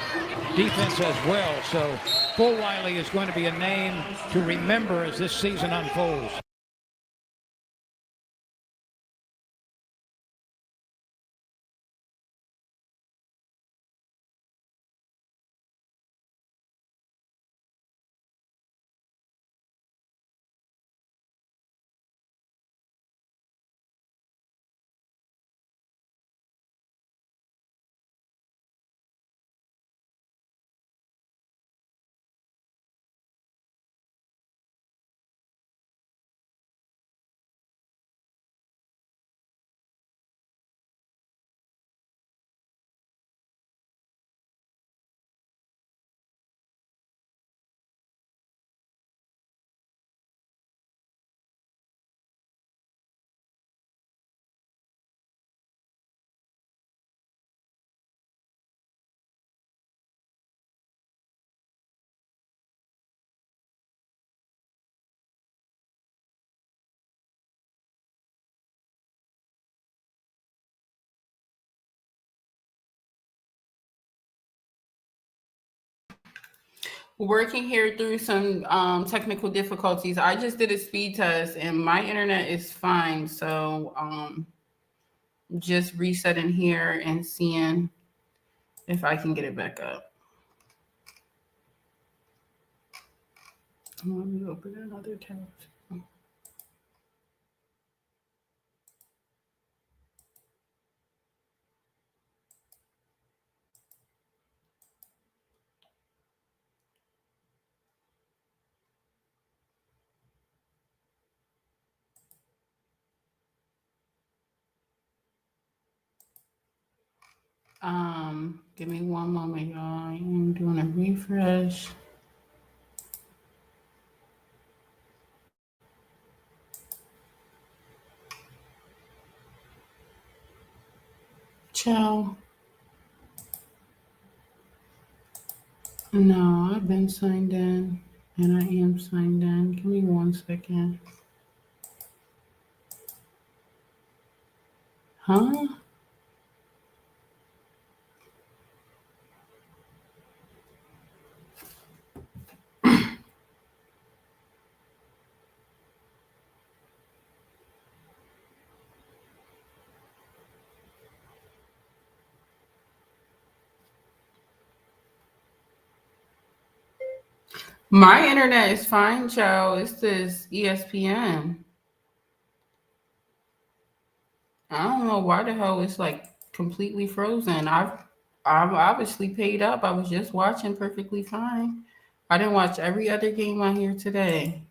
defense as well. So Full Wiley is going to be a name to remember as this season unfolds. Working here through some technical difficulties. I just did a speed test and my internet is fine. So just resetting here and seeing if I can get it back up. Let me open another tab. Give me one moment, y'all. I'm doing a refresh. Ciao. No, I've been signed in and I am signed in. Give me 1 second. Huh? My internet is fine, Joe. It's this ESPN. I don't know why the hell it's like completely frozen. I've obviously paid up. I was just watching perfectly fine. I didn't watch every other game on here today.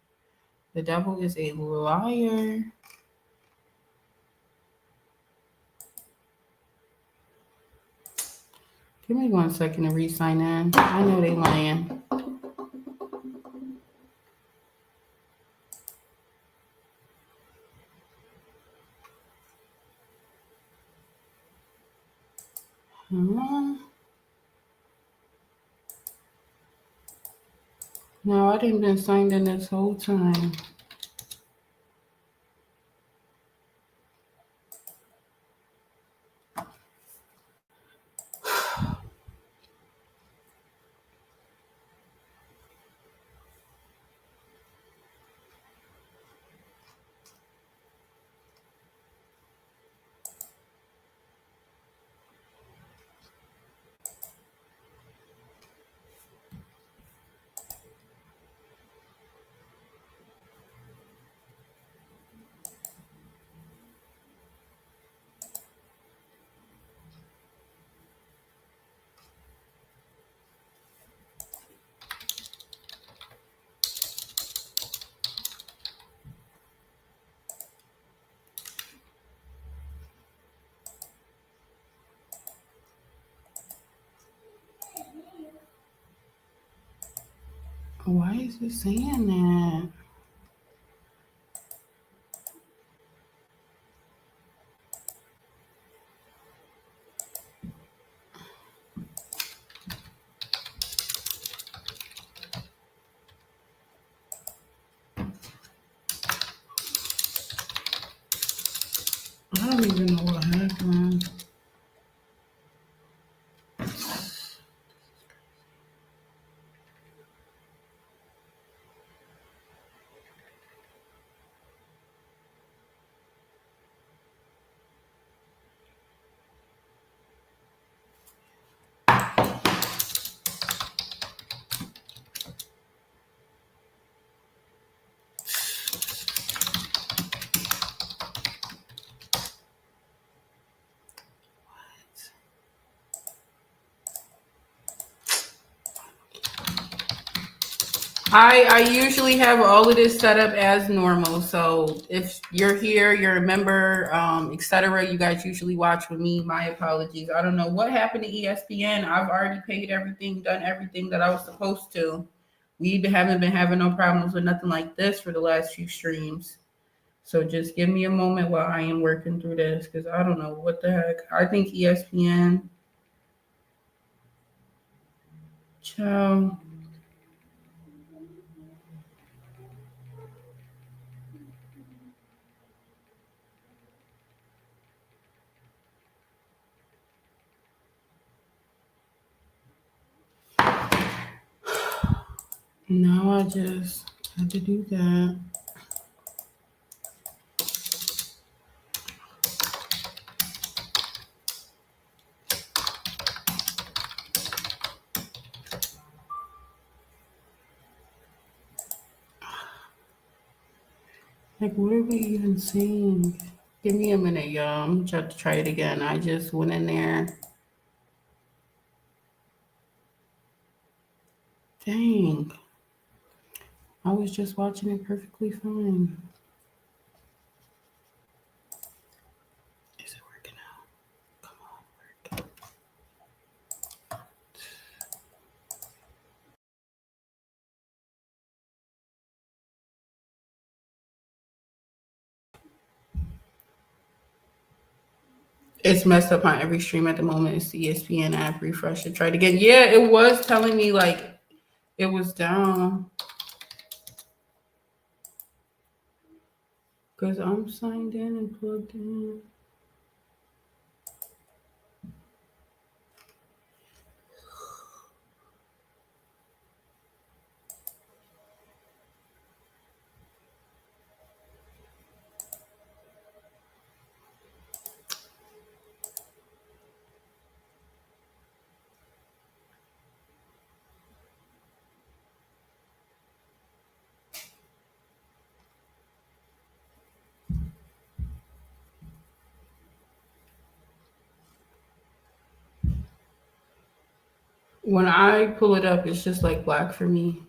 The devil is a liar. Give me 1 second to re-sign in. I know they lying. No, I didn't been signed in this whole time. Why is it saying that? I don't even know what happened. I usually have all of this set up as normal. So if you're here, you're a member, etc. You guys usually watch with me. My apologies. I don't know what happened to ESPN. I've already paid everything, done everything that I was supposed to. We haven't been having no problems with nothing like this for the last few streams. So just give me a moment while I am working through this because I don't know what the heck. I think ESPN. Ciao. Now I just had to do that. Like, what are we even saying? Give me a minute, y'all. I'm trying to try it again. I just went in there. Dang. I was just watching it perfectly fine. Is it working out? Come on, work. It's messed up on every stream at the moment. It's the ESPN app. Refresh it. Try it again. Yeah, it was telling me like it was down. Because I'm signed in and plugged in. When I pull it up, it's just like black for me.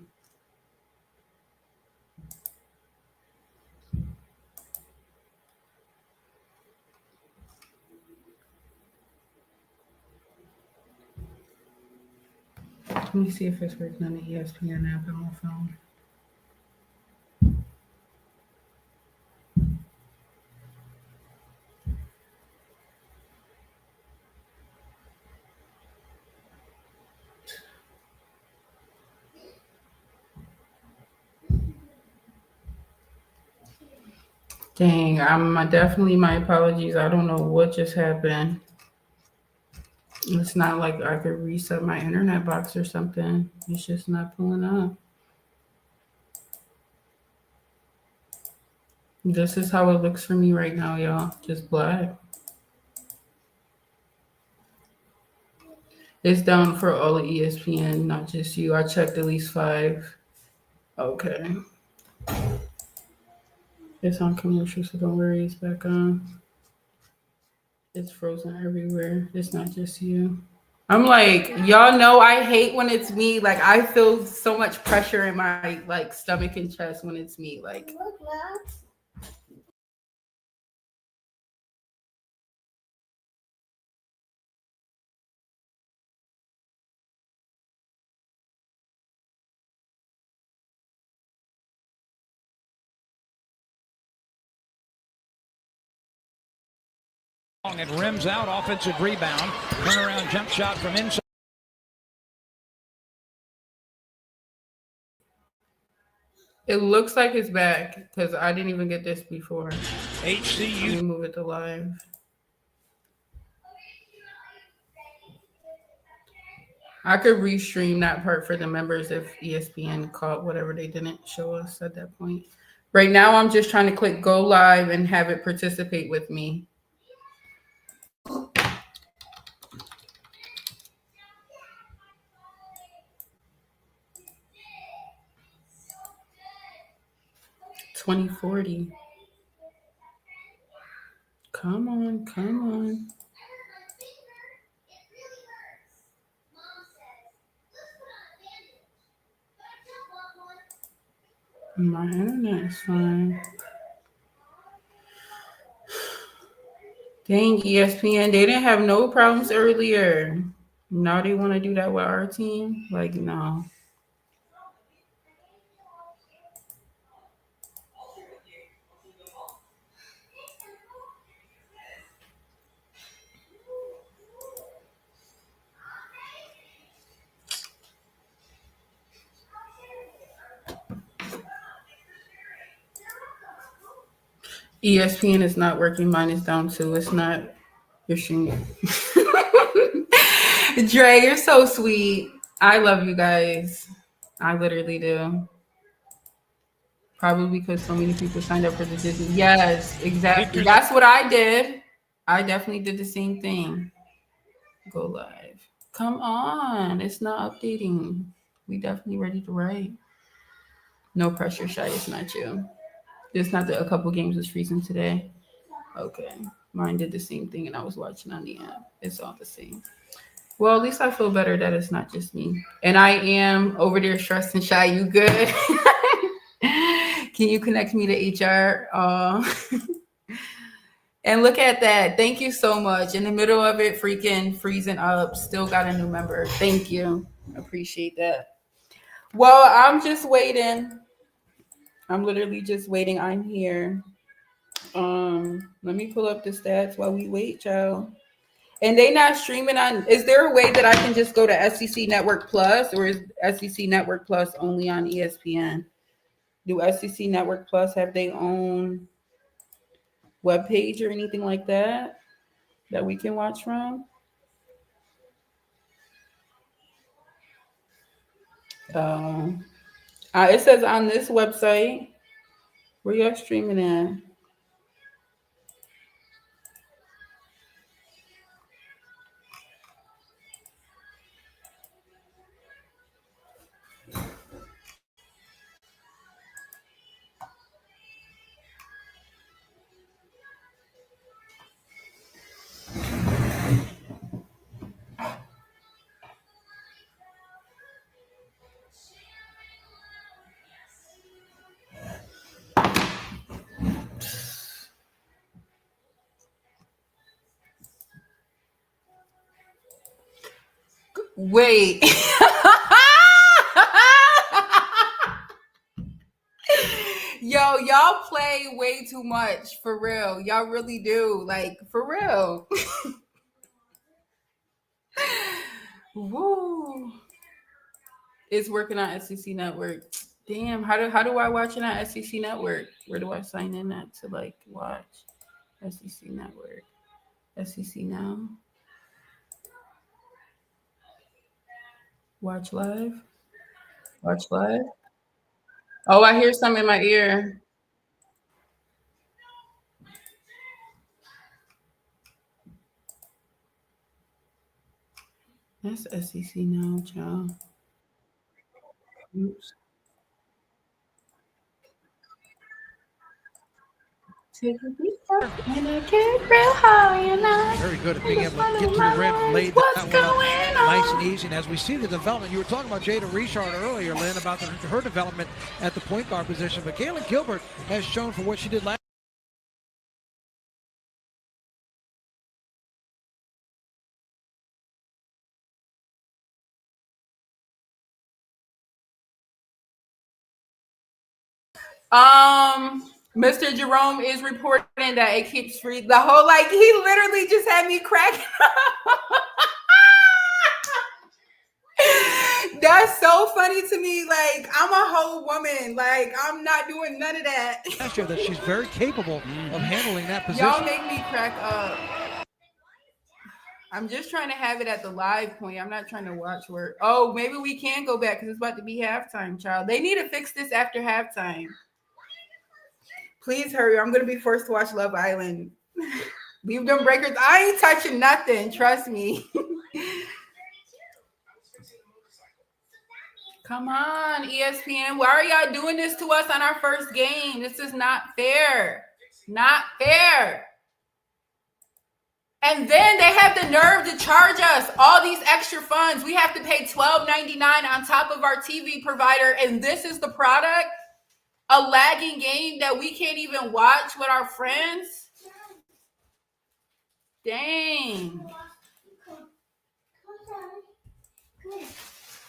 Let me see if it's working on the ESPN app on my phone. Dang, definitely my apologies. I don't know what just happened. It's not like I could reset my internet box or something. It's just not pulling up. This is how it looks for me right now, y'all. Just black. It's down for all of ESPN, not just you. I checked at least 5. Okay. It's on commercial, so don't worry. It's back on. It's frozen everywhere. It's not just you. I'm like, y'all know I hate when it's me. Like, I feel so much pressure in my like stomach and chest when it's me. Like, It rims out, offensive rebound, turnaround jump shot from inside. it looks like it's back because I didn't even get this before. HCU. Let me move it to live. I could restream that part for the members if ESPN caught whatever they didn't show us at that point. Right now, I'm just trying to click go live and have it participate with me. $20.40. Come on, come on. My internet is fine. Dang, ESPN, they didn't have no problems earlier. Now they want to do that with our team? Like, no. ESPN is not working. Mine is down too. It's not your stream. Dre, you're so sweet. I love you guys. I literally do. Probably because so many people signed up for the Disney. Yes, exactly. That's what I did. I definitely did the same thing. Go live. Come on. It's not updating. We definitely ready to write. No pressure, Shy. It's not you. It's not that a couple games was freezing today. Okay. Mine did the same thing and I was watching on the app. It's all the same. Well, at least I feel better that it's not just me. And I am over there stressed and Shy. You good? Can you connect me to HR? And look at that. Thank you so much. In the middle of it, freaking freezing up. Still got a new member. Thank you. Appreciate that. Well, I'm just waiting. I'm literally just waiting. I'm here. Let me pull up the stats while we wait, child. And they not streaming on. Is there a way that I can just go to SEC Network Plus, or is SEC Network Plus only on ESPN? Do SEC Network Plus have their own webpage or anything like that we can watch from? It says on this website. Where y'all streaming at? Wait. Yo, y'all play way too much, for real. Y'all really do. Like, for real. Woo. It's working on SEC Network. Damn, how do I watch it on SEC Network? Where do I sign in at to like watch SEC Network? SEC Now. Watch live. Watch live. Oh, I hear something in my ear. That's SEC Now, child. Oops. Take a deep breath and I get real high and I Very good at being able to get to the rim and lay that one up nice and easy. And as we see the development, you were talking about Jada Richard earlier, Lynn, about her development at the point guard position. But Galen Gilbert has shown for what she did last. Mr. Jerome is reporting that it keeps free. The whole, like, he literally just had me cracking up. That's so funny to me. Like, I'm a whole woman. Like, I'm not doing none of that. That shows that she's very capable of handling that position. Y'all make me crack up. I'm just trying to have it at the live point. I'm not trying to watch work. Oh, maybe we can go back because it's about to be halftime, child. They need to fix this after halftime. Please hurry. I'm going to be forced to watch Love Island. Leave them breakers. I ain't touching nothing. Trust me. Come on, ESPN. Why are y'all doing this to us on our first game? This is not fair. Not fair. And then they have the nerve to charge us all these extra funds. We have to pay $12.99 on top of our TV provider. And this is the product? A lagging game that we can't even watch with our friends? Dang.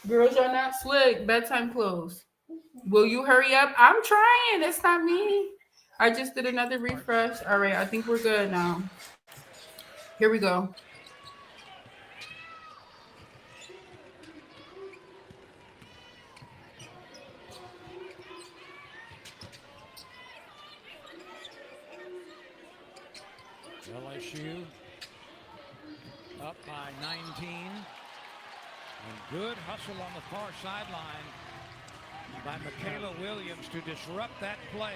Girls are not slick. Bedtime close. Will you hurry up? I'm trying. It's not me. I just did another refresh. All right. I think we're good now. Here we go. LSU up by 19. And good hustle on the far sideline by Michaela Williams to disrupt that play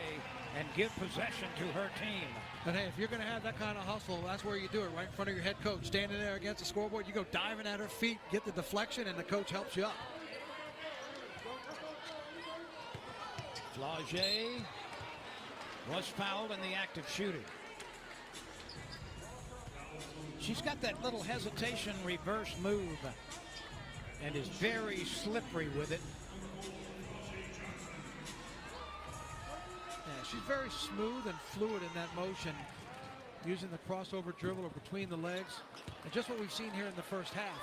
and give possession to her team. But hey, if you're going to have that kind of hustle, that's where you do it, right in front of your head coach. Standing there against the scoreboard, you go diving at her feet, get the deflection, and the coach helps you up. Flaugier was fouled in the act of shooting. She's got that little hesitation reverse move and is very slippery with it. Yeah, she's very smooth and fluid in that motion, using the crossover dribble or between the legs. And just what we've seen here in the first half.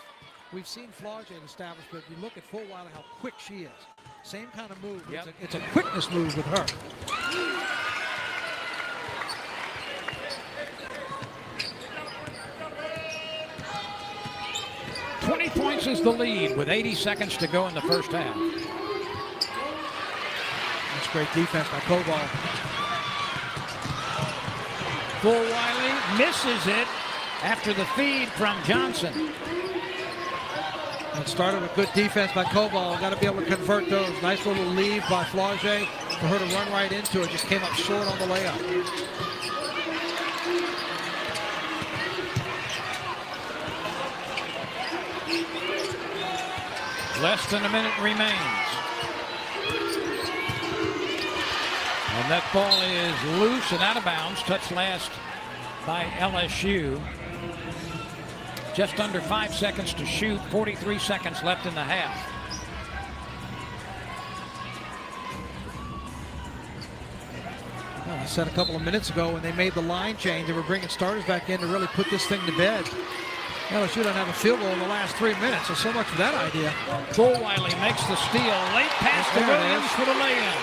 We've seen Flaugier established, but you look at Fulweiler how quick she is. Same kind of move. Yep. It's a quickness move with her. 20 points is the lead with 80 seconds to go in the first half. That's great defense by Koval. Fulweiler misses it after the feed from Johnson. It started with good defense by Koval. Got to be able to convert those. Nice little lead by Flaugier for her to run right into it. Just came up short on the layup. Less than a minute remains. And that ball is loose and out of bounds. Touched last by LSU. Just under 5 seconds to shoot. 43 seconds left in the half. Well, I said a couple of minutes ago when they made the line change, they were bringing starters back in to really put this thing to bed. LSU doesn't have a field goal in the last 3 minutes, so much for that idea. Fulweiler makes the steal. Late pass to Williams for the lay-in.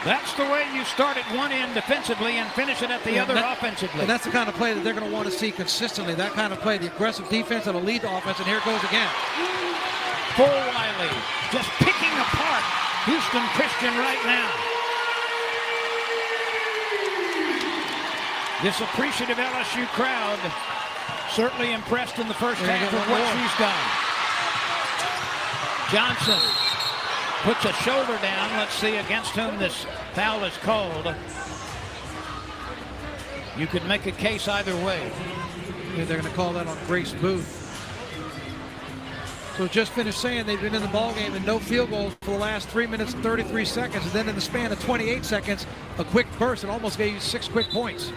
That's the way you start at one end defensively and finish it at the other offensively. And that's the kind of play that they're going to want to see consistently. That kind of play, the aggressive defense that'll lead the offense. And here it goes again. Full Wiley just picking apart Houston Christian right now. This appreciative LSU crowd certainly impressed in the first half of what she's done. Johnson puts a shoulder down. Let's see against whom this foul is called. You could make a case either way. Yeah, they're going to call that on Grace Booth. So just finished saying they've been in the ballgame and no field goals for the last 3 minutes and 33 seconds. And then in the span of 28 seconds, a quick burst. It almost gave you 6 quick points.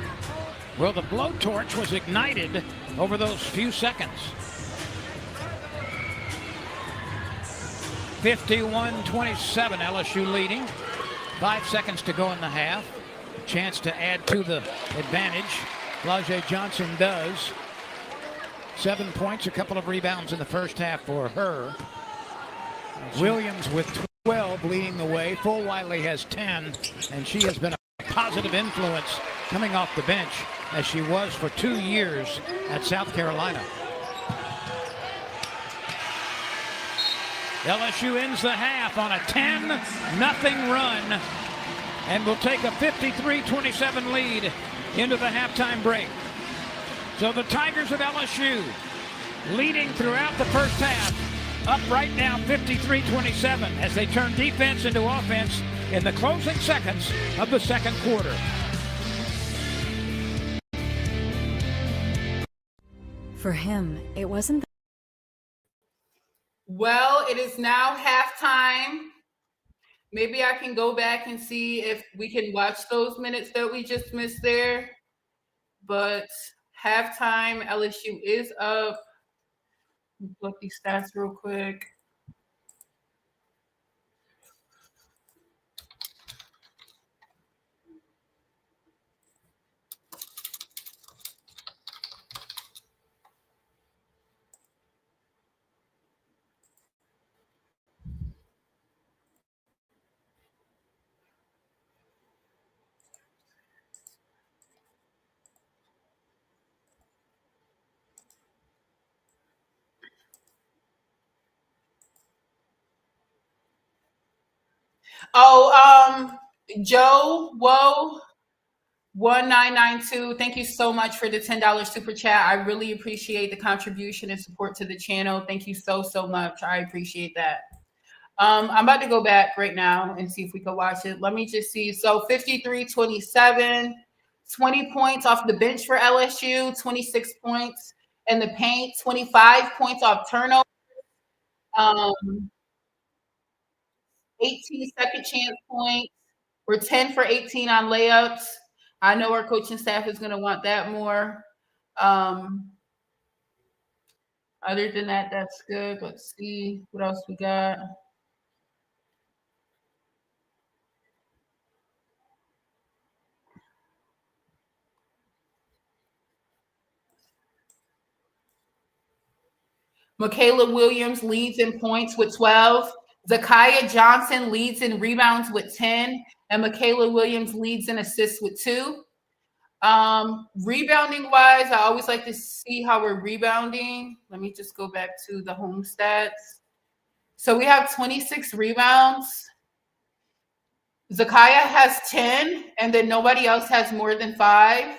Well, the blowtorch was ignited over those few seconds. 51-27, LSU leading. 5 seconds to go in the half. Chance to add to the advantage. Flau'jae Johnson does. 7 points, a couple of rebounds in the first half for her. Williams with 12 leading the way. Full Wiley has 10, and she has been a positive influence coming off the bench as she was for 2 years at South Carolina. LSU ends the half on a 10-0 run and will take a 53-27 lead into the halftime break. So the Tigers of LSU leading throughout the first half, up right now 53-27 as they turn defense into offense in the closing seconds of the second quarter. For him, it wasn't. Well, it is now halftime. Maybe I can go back and see if we can watch those minutes that we just missed there. But halftime, LSU is up. Look these stats real quick. Joe, whoa, 1992. Thank you so much for the $10 super chat. I really appreciate the contribution and support to the channel. Thank you so much. I appreciate that. I'm about to go back right now and see if we can watch it. Let me just see. So 53-27, 20 points off the bench for LSU, 26 points in the paint, 25 points off turnover. 18 second chance points. We're 10 for 18 on layups. I know our coaching staff is going to want that more. Other than that, that's good. Let's see what else we got. Michaela Williams leads in points with 12. Zakiya Johnson leads in rebounds with 10. And Michaela Williams leads in assists with 2. Rebounding wise, I always like to see how we're rebounding. Let me just go back to the home stats. So we have 26 rebounds. Zakiya has 10, and then nobody else has more than 5.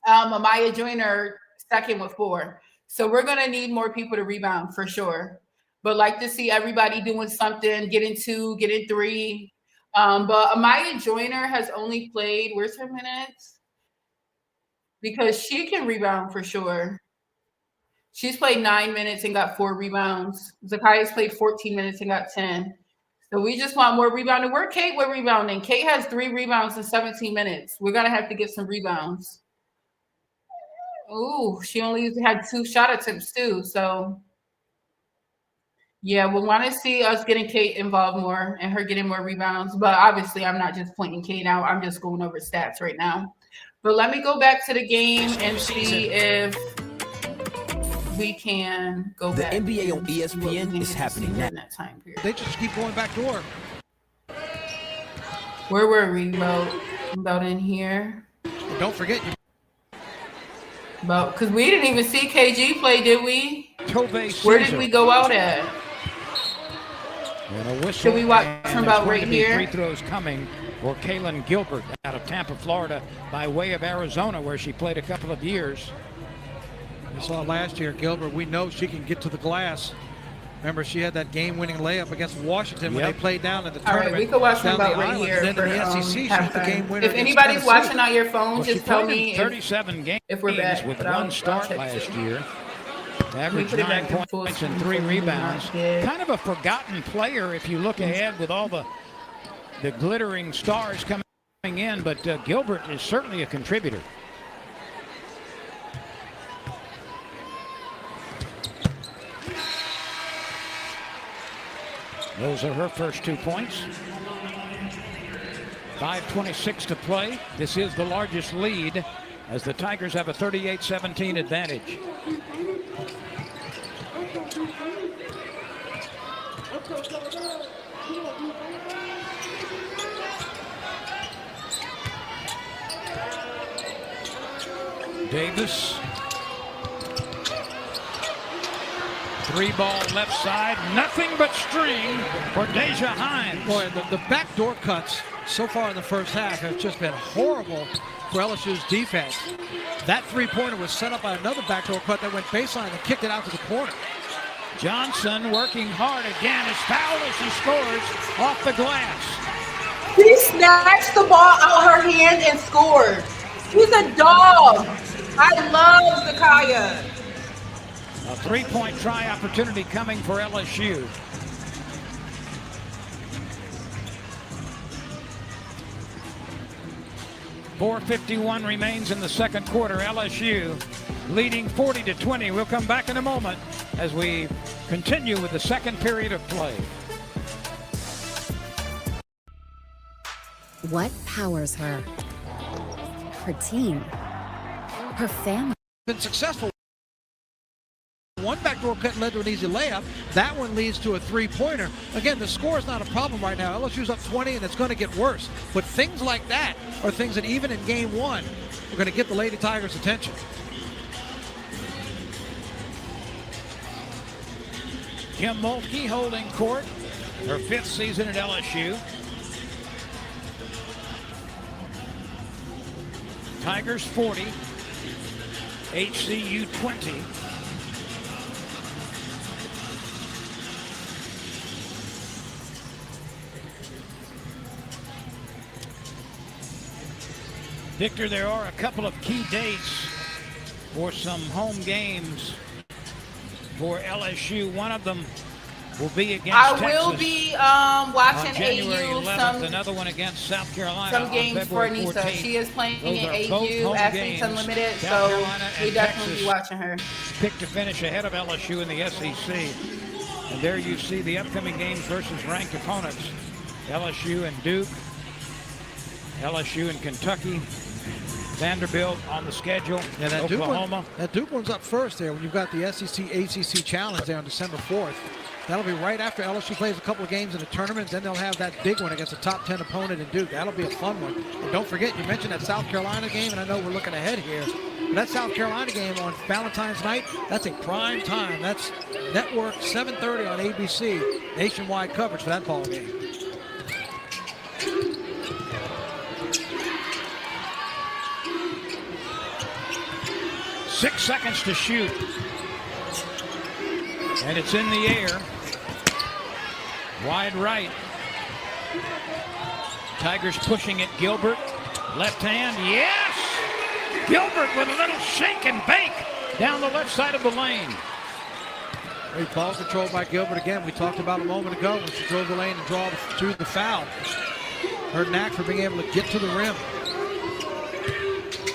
Amaya Joyner second with 4. So we're going to need more people to rebound for sure. But like to see everybody doing something, getting 2, getting 3. But Amaya Joyner has only played, where's her minutes? Because she can rebound for sure. She's played 9 minutes and got 4 rebounds. Zakiya's played 14 minutes and got 10. So we just want more rebounding. Where Kate with rebounding? Kate has 3 rebounds in 17 minutes. We're going to have to get some rebounds. Ooh, she only had 2 shot attempts too. So yeah, we want to see us getting Kate involved more and her getting more rebounds. But obviously, I'm not just pointing Kate out. I'm just going over stats right now. But let me go back to the game and see if we can go back. The NBA on ESPN is happening now. They just keep going back door. Where were we? About in here. And don't forget, Because we didn't even see KG play, did we? Tove Where did we go out at? And a whistle. Should we watch and from about there's going right to be here? Free throws coming for Kaylin Gilbert out of Tampa, Florida, by way of Arizona, where she played a couple of years. we saw last year, Gilbert, we know she can get to the glass. Remember, she had that game-winning layup against Washington when they played down in the All tournament. right, we could watch from down about the right island. here. And then For, in the SEC, she's the halftime. game winner. If against anybody's Tennessee. watching on your phone, Well, she just tell played me in 37 games if we're back. with but one I'll start check last too. year. We Averaged put it 9 back in full points and screen 3 so we rebounds. not get- Kind of a forgotten player if you look ahead with all the glittering stars coming in, but Gilbert is certainly a contributor. Those are her first 2 points. 5:26 to play. This is the largest lead as the Tigers have a 38-17 advantage. Davis. 3-ball left side. Nothing but string for Deja Hines. Boy, the backdoor cuts so far in the first half have just been horrible for LSU's defense. That three-pointer was set up by another backdoor cut that went baseline and kicked it out to the corner. Johnson working hard again. Is fouled as she scores off the glass. She snatched the ball out her hand and scored. She's a dog. I love Zakaya. A 3-point try opportunity coming for LSU. .451 remains in the second quarter. LSU leading 40-20. We'll come back in a moment as we continue with the second period of play. What powers her? Her team. Her family. Been successful. One backdoor cut led to an easy layup. That one leads to a three-pointer. Again, the score is not a problem right now. LSU's up 20, and it's going to get worse. But things like that are things that even in game one are going to get the Lady Tigers' attention. Kim Mulkey holding court, her 5th season at LSU. Tigers 40, HCU 20. Victor, there are a couple of key dates for some home games for LSU. One of them will be against Texas. I will be watching on January AU 11th, another one against South Carolina some games on for February Anissa. 14th. She is playing Those in are both AU home Athletes games. Unlimited, South so Carolina we and definitely Texas be watching her. picked to finish ahead of LSU in the SEC. And there you see the upcoming games versus ranked opponents. LSU and Duke, LSU and Kentucky, Vanderbilt on the schedule, Yeah, that Oklahoma. Duke one's up first there when you've got the SEC ACC Challenge there on December 4th. That'll be right after LSU plays a couple of games in the tournament. Then they'll have that big one against a top 10 opponent in Duke. That'll be a fun one. And don't forget, you mentioned that South Carolina game, and I know we're looking ahead here. But that South Carolina game on Valentine's night, that's a prime time. That's network 7:30 on ABC. Nationwide coverage for that ball game. Six seconds to shoot. And it's in the air. Wide right. Tigers pushing it. Gilbert. Left hand. Yes! Gilbert with a little shake and bake down the left side of the lane. Great ball control by Gilbert again. We talked about a moment ago when she drove the lane and drew the foul. Her knack for being able to get to the rim.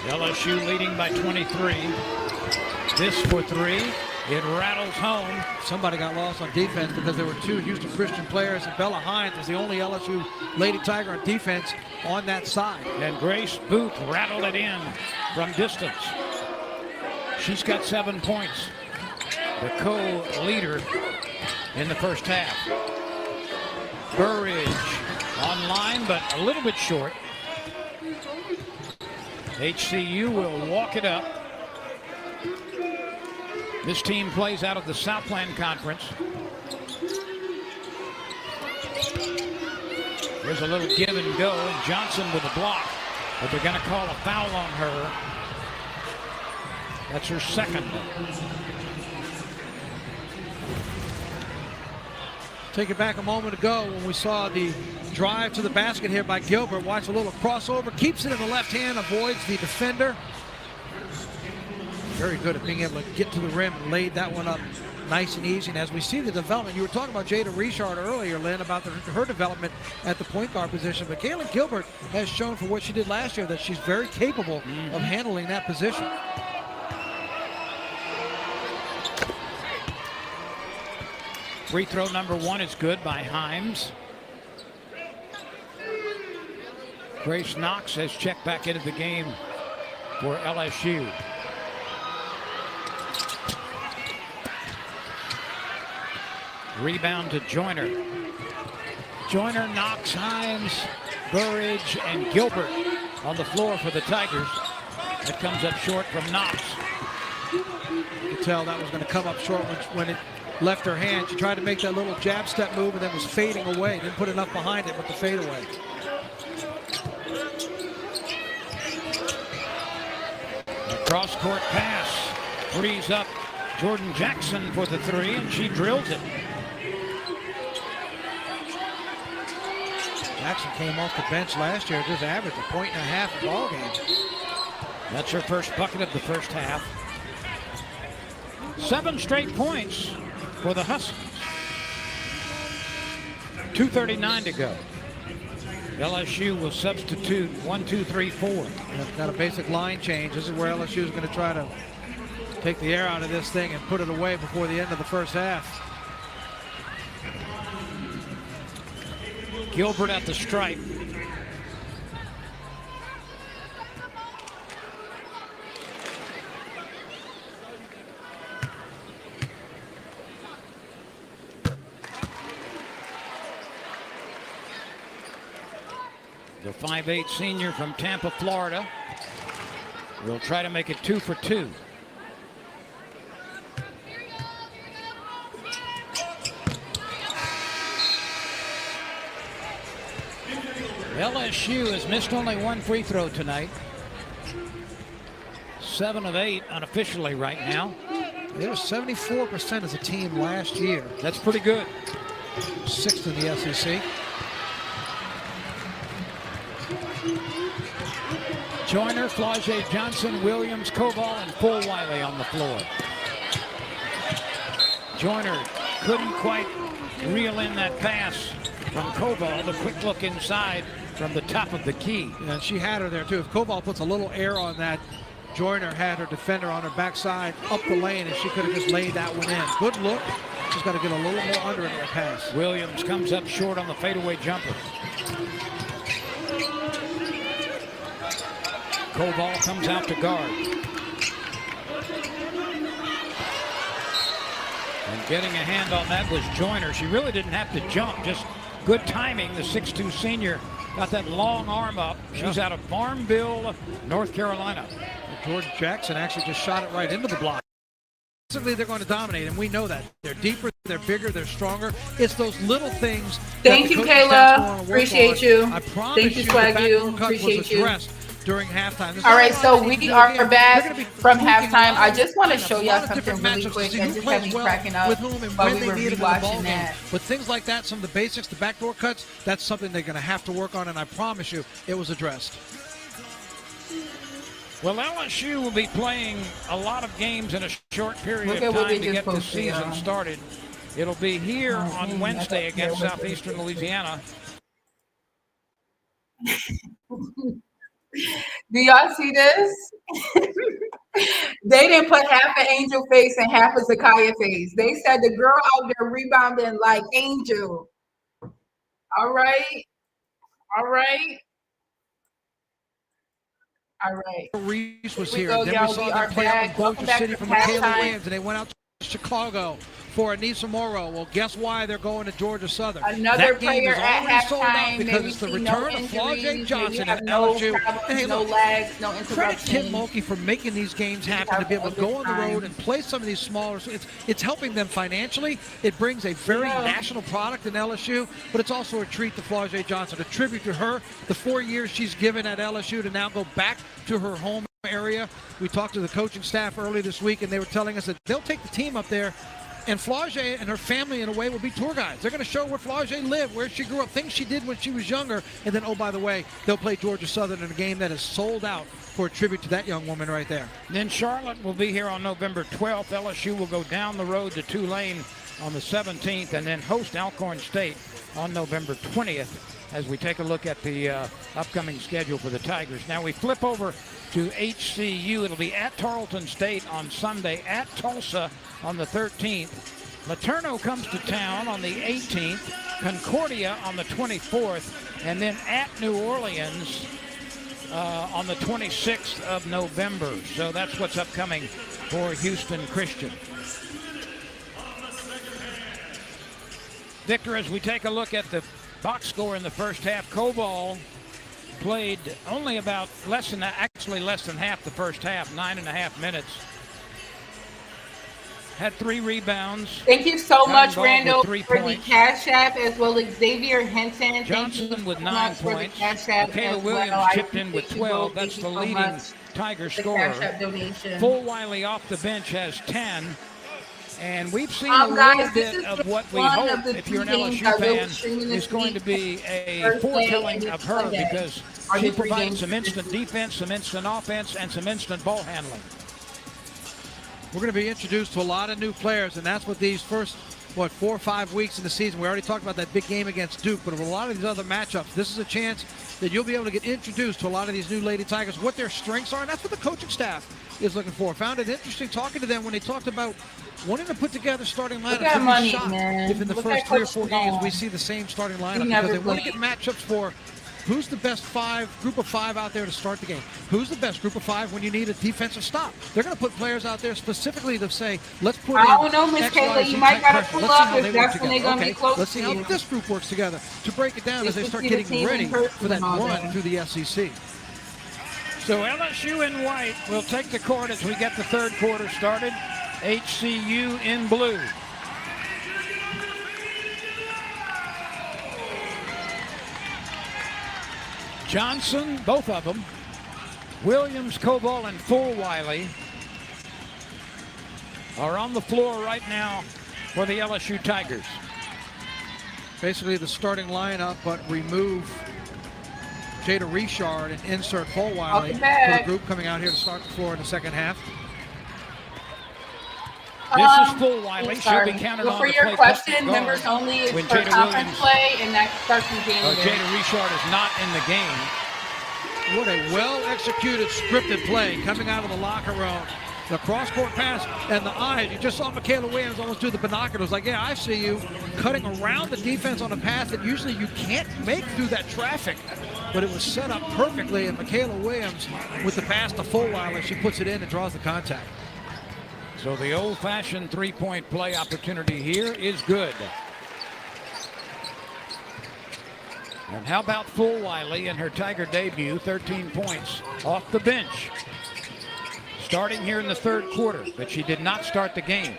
LSU leading by 23. This for three. It rattles home. Somebody got lost on defense because there were two Houston Christian players, and Bella Hines was the only LSU Lady Tiger on defense on that side. And Grace Booth rattled it in from distance. She's got 7 points. The co-leader in the first half. Burridge Online, but a little bit short. HCU will walk it up. This team plays out of the Southland Conference. There's a little give and go, and Johnson with a block, but they're going to call a foul on her. That's her second. Take it back a moment ago when we saw the drive to the basket here by Gilbert. Watch a little crossover, keeps it in the left hand, avoids the defender. Very good at being able to get to the rim and laid that one up nice and easy. And as we see the development, you were talking about Jada Richard earlier, Lynn, about her development at the point guard position. But Kaylin Gilbert has shown for what she did last year that she's very capable of handling that position. Free throw number 1 is good by Himes. Grace Knox has checked back into the game for LSU. Rebound to Joyner. Joyner, Knox, Himes, Burridge, and Gilbert on the floor for the Tigers. That comes up short from Knox. You could tell that was going to come up short when it left her hand. She tried to make that little jab step move and then was fading away. Didn't put enough behind it, but the fade away. A cross-court pass frees up Jordan Jackson for the 3, and she drills it. Jackson came off the bench last year, just averaged a point and a half a ball game. That's her first bucket of the first half. 7 straight points for the Huskies. 2:39 to go. LSU will substitute 1, 2, 3, 4. They've got a basic line change. This is where LSU is going to try to take the air out of this thing and put it away before the end of the first half. Gilbert at the stripe. The 5'8" senior from Tampa, Florida, will try to make it 2 for 2. LSU has missed only 1 free throw tonight. 7 of 8 unofficially right now. They were 74% as a team last year. That's pretty good. 6th in the SEC. Joyner, Flau'jae Johnson, Williams, Koval, and Fulwiley on the floor. Joyner couldn't quite reel in that pass from Koval. The quick look inside from the top of the key. And she had her there too. If Koval puts a little air on that, Joyner had her defender on her backside up the lane, and she could have just laid that one in. Good look. She's got to get a little more under in her pass. Williams comes up short on the fadeaway jumper. Koval comes out to guard. And getting a hand on that was Joyner. She really didn't have to jump, just good timing. The 6'2" senior got that long arm up. She's out of Farmville, North Carolina. Jordan Jackson actually just shot it right into the block. Basically, they're going to dominate, and we know that. They're deeper, they're bigger, they're stronger. It's those little things. Thank you, Kayla. Appreciate you. I promise Thank you, Swag you. Appreciate you. During halftime. All right, so we are back from halftime. I just want to show y'all something really quick that just had me cracking up while we were rewatching that. But things like that, some of the basics, the backdoor cuts, that's something they're going to have to work on, and I promise you, it was addressed. Well, LSU will be playing a lot of games in a short period of time to get the season started. It'll be here on Wednesday against Southeastern Louisiana. Do y'all see this? They didn't put half an Angel face and half a Zakiya face. They said the girl out there rebounding like Angel. All right. All right. All right. Reese was here. Then we saw them play out in Boulder City from Michaela Williams, and they went out to Chicago for Anissa Morrow. Well, guess why they're going to Georgia Southern? Another that game player is at already sold out halftime, because maybe it's the see return no of Flau'jae injuries, Johnson maybe at have no LSU. problems, Hey, no look, lags, no credit Kim interruptions. Mulkey for making these games happen, to be able to go on the road and play some of these smaller. It's helping them financially. It brings a very national product in LSU, but it's also a treat to Flau'jae Johnson, a tribute to her, the 4 years she's given at LSU to now go back to her home area. We talked to the coaching staff early this week, and they were telling us that they'll take the team up there, and Flau'jae and her family, in a way, will be tour guides. They're going to show where Flau'jae lived, where she grew up, things she did when she was younger, and then, oh, by the way, they'll play Georgia Southern in a game that is sold out for a tribute to that young woman right there. Then Charlotte will be here on November 12th. LSU will go down the road to Tulane on the 17th and then host Alcorn State on November 20th as we take a look at the upcoming schedule for the Tigers. Now we flip over to HCU. It'll be at Tarleton State on Sunday, at Tulsa on the 13th. Laterno comes to town on the 18th, Concordia on the 24th, and then at New Orleans on the 26th of November. So that's what's upcoming for Houston Christian. Victor, as we take a look at the box score in the first half, Koval played only about less than half the first half, 9.5 minutes. Had 3 rebounds. Thank you so much, Randall, for points. the Cash App, as well as Xavier Henson. Johnson with 9 points. Michaela Williams chipped in with 12. That's the leading Tiger scorer. Fulwiley off the bench has 10. And we've seen a little bit of what we hope, if you're an LSU fan, is going to be a foretelling of her, because she provides some instant defense, some instant offense, and some instant ball handling. We're going to be introduced to a lot of new players, and that's what these first, 4 or 5 weeks in the season. We already talked about that big game against Duke, but with a lot of these other matchups, this is a chance that you'll be able to get introduced to a lot of these new Lady Tigers, what their strengths are, and that's what the coaching staff is looking for. Found it interesting talking to them when they talked about wanting to put together starting lineups. If in the first 3 or 4 games we see the same starting lineup, because they want to get matchups for who's the best group of 5 out there to start the game. Who's the best group of 5 when you need a defensive stop? They're going to put players out there specifically to say, let's put in I don't know, Miss Kayla, you might got to pull up if that's when they're going to be close. Let's see how this group works together to break it down as they start getting ready for that run through the SEC. So LSU in white will take the court as we get the third quarter started. HCU in blue. Johnson, both of them. Williams, Koval, and Fulwiley are on the floor right now for the LSU Tigers. Basically the starting lineup, but remove Shaeeta Richard and insert Fulwiley for the group coming out here to start the floor in the second half. This is Fulwiley. She'll be counted on for to your play question, members only is for conference play, and that starts in January. Shaeeta Richard is not in the game. What a well-executed, scripted play coming out of the locker room. The cross-court pass and the eyes. You just saw Michaela Williams almost do the binoculars. Like, yeah, I see you. Cutting around the defense on a pass that usually you can't make through that traffic. But it was set up perfectly, and Michaela Williams with the pass to Fulwiley, she puts it in and draws the contact. So the old-fashioned three-point play opportunity here is good. And how about Fulwiley in her Tiger debut, 13 points off the bench. Starting here in the third quarter, but she did not start the game.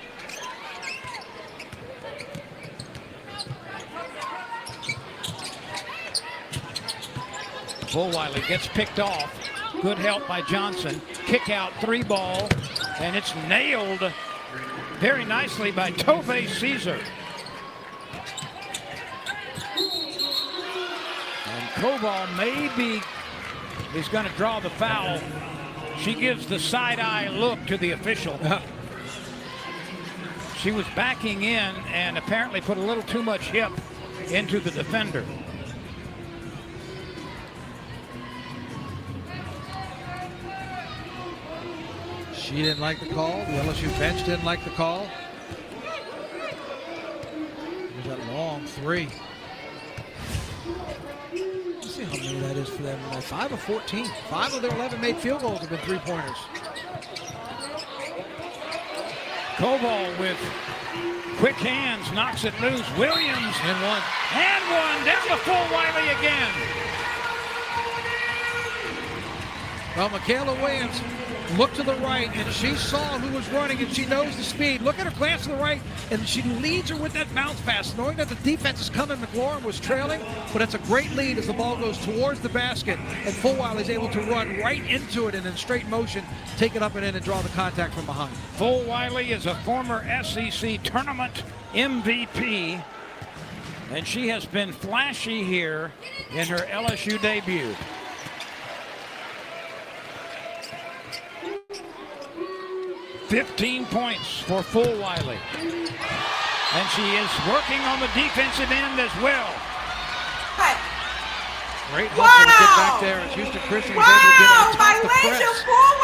Fulwiley gets picked off. Good help by Johnson. Kick out, 3-ball, and it's nailed very nicely by Tove Caesar. And Koval maybe is going to draw the foul. She gives the side-eye look to the official. She was backing in and apparently put a little too much hip into the defender. She didn't like the call. The LSU bench didn't like the call. There's that long 3. Let's see how many that is for them. 5 of 14. 5 of their 11 made field goals have been 3-pointers. Koval with Quick hands, knocks it loose. Williams. And one. And one. Down to full Wiley again. Well, Michaela Williams looked to the right, and she saw who was running, and she knows the speed. Look at her glance to the right, and she leads her with that bounce pass, knowing that the defense is coming. McLaurin was trailing, but it's a great lead as the ball goes towards the basket, and Full Wiley is able to run right into it and in straight motion, take it up and in and draw the contact from behind. Full Wiley is a former SEC tournament MVP, and she has been flashy here in her LSU debut. .15 points for Full Wiley. And she is working on the defensive end as well. Great hustle to get back there as Houston Christian was able to get on top of the press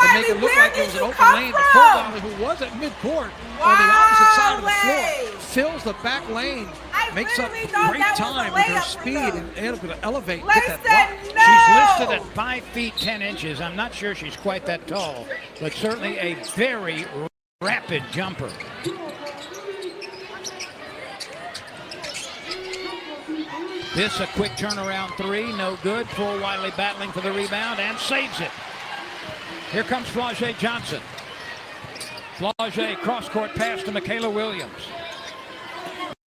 and make it look like it was an open lane. But Full Wiley, who was at midcourt on the opposite side of the floor, fills the back lane, makes up great time with her speed and able to elevate and get that block. She's listed at 5 feet 10 inches. I'm not sure she's quite that tall, but certainly a very rapid jumper. This a quick turnaround three, no good. Full Wiley battling for the rebound and saves it. Here comes Flau'jae Johnson. Flau'jae cross-court pass to Michaela Williams.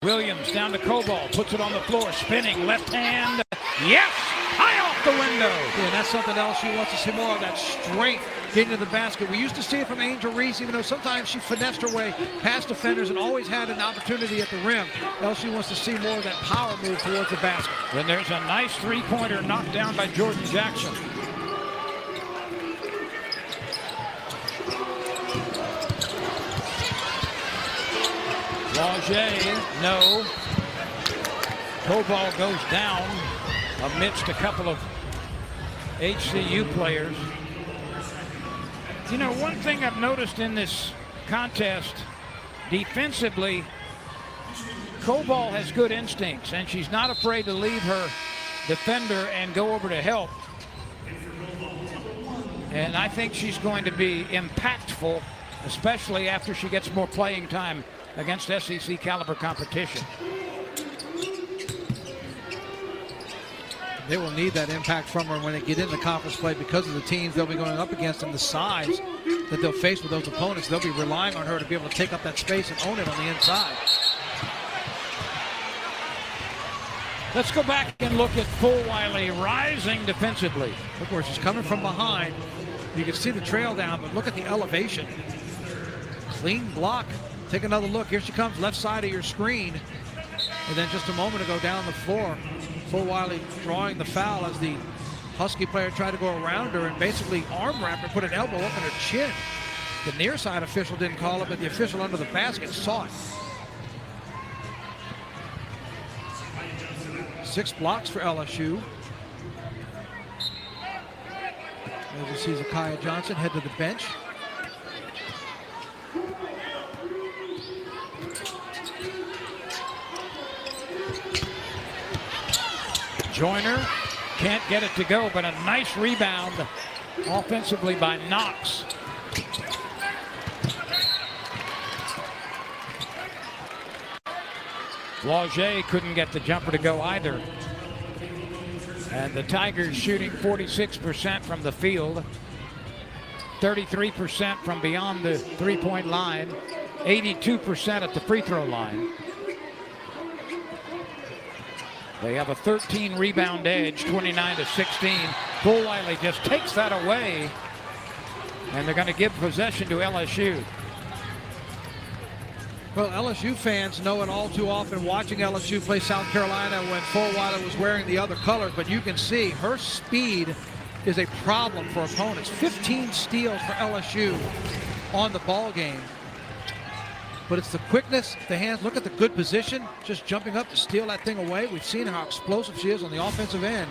Williams down to Cobalt, puts it on the floor, spinning, left hand. Yes, high off the window. Yeah, and that's something else she wants to see more of, that strength getting to the basket. We used to see it from Angel Reese, even though sometimes she finessed her way past defenders and always had an opportunity at the rim. LSU wants to see more of that power move towards the basket. And there's a nice three-pointer knocked down by Jordan Jackson. Flau'jae, no. Cobalt goes down amidst a couple of HCU players. You know, one thing I've noticed in this contest, defensively, Cobalt has good instincts, and she's not afraid to leave her defender and go over to help. And I think she's going to be impactful, especially after she gets more playing time against SEC caliber competition. They will need that impact from her when they get into conference play because of the teams they'll be going up against and the size that they'll face with those opponents. They'll be relying on her to be able to take up that space and own it on the inside. Let's go back and look at Full Wiley rising defensively. Look where she's coming from behind. You can see the trail down, but look at the elevation. Clean block. Take another look. Here she comes, left side of your screen. And then just a moment ago down the floor, Full Wiley drawing the foul as the Husky player tried to go around her and basically arm wrap her, put an elbow up in her chin. The near side official didn't call it, but the official under the basket saw it. 6 blocks for LSU. As you see Zakiya Johnson head to the bench. Joyner can't get it to go, but a nice rebound offensively by Knox. Flau'jae couldn't get the jumper to go either. And the Tigers shooting 46% from the field, 33% from beyond the three-point line, 82% at the free throw line. They have a 13 rebound edge, 29-16. Full Wiley just takes that away, and they're going to give possession to LSU. Well, LSU fans know it all too often watching LSU play South Carolina when Full Wiley was wearing the other colors, but you can see her speed is a problem for opponents. 15 steals for LSU on the ball game. But it's the quickness, the hands. Look at the good position, just jumping up to steal that thing away. We've seen how explosive she is on the offensive end.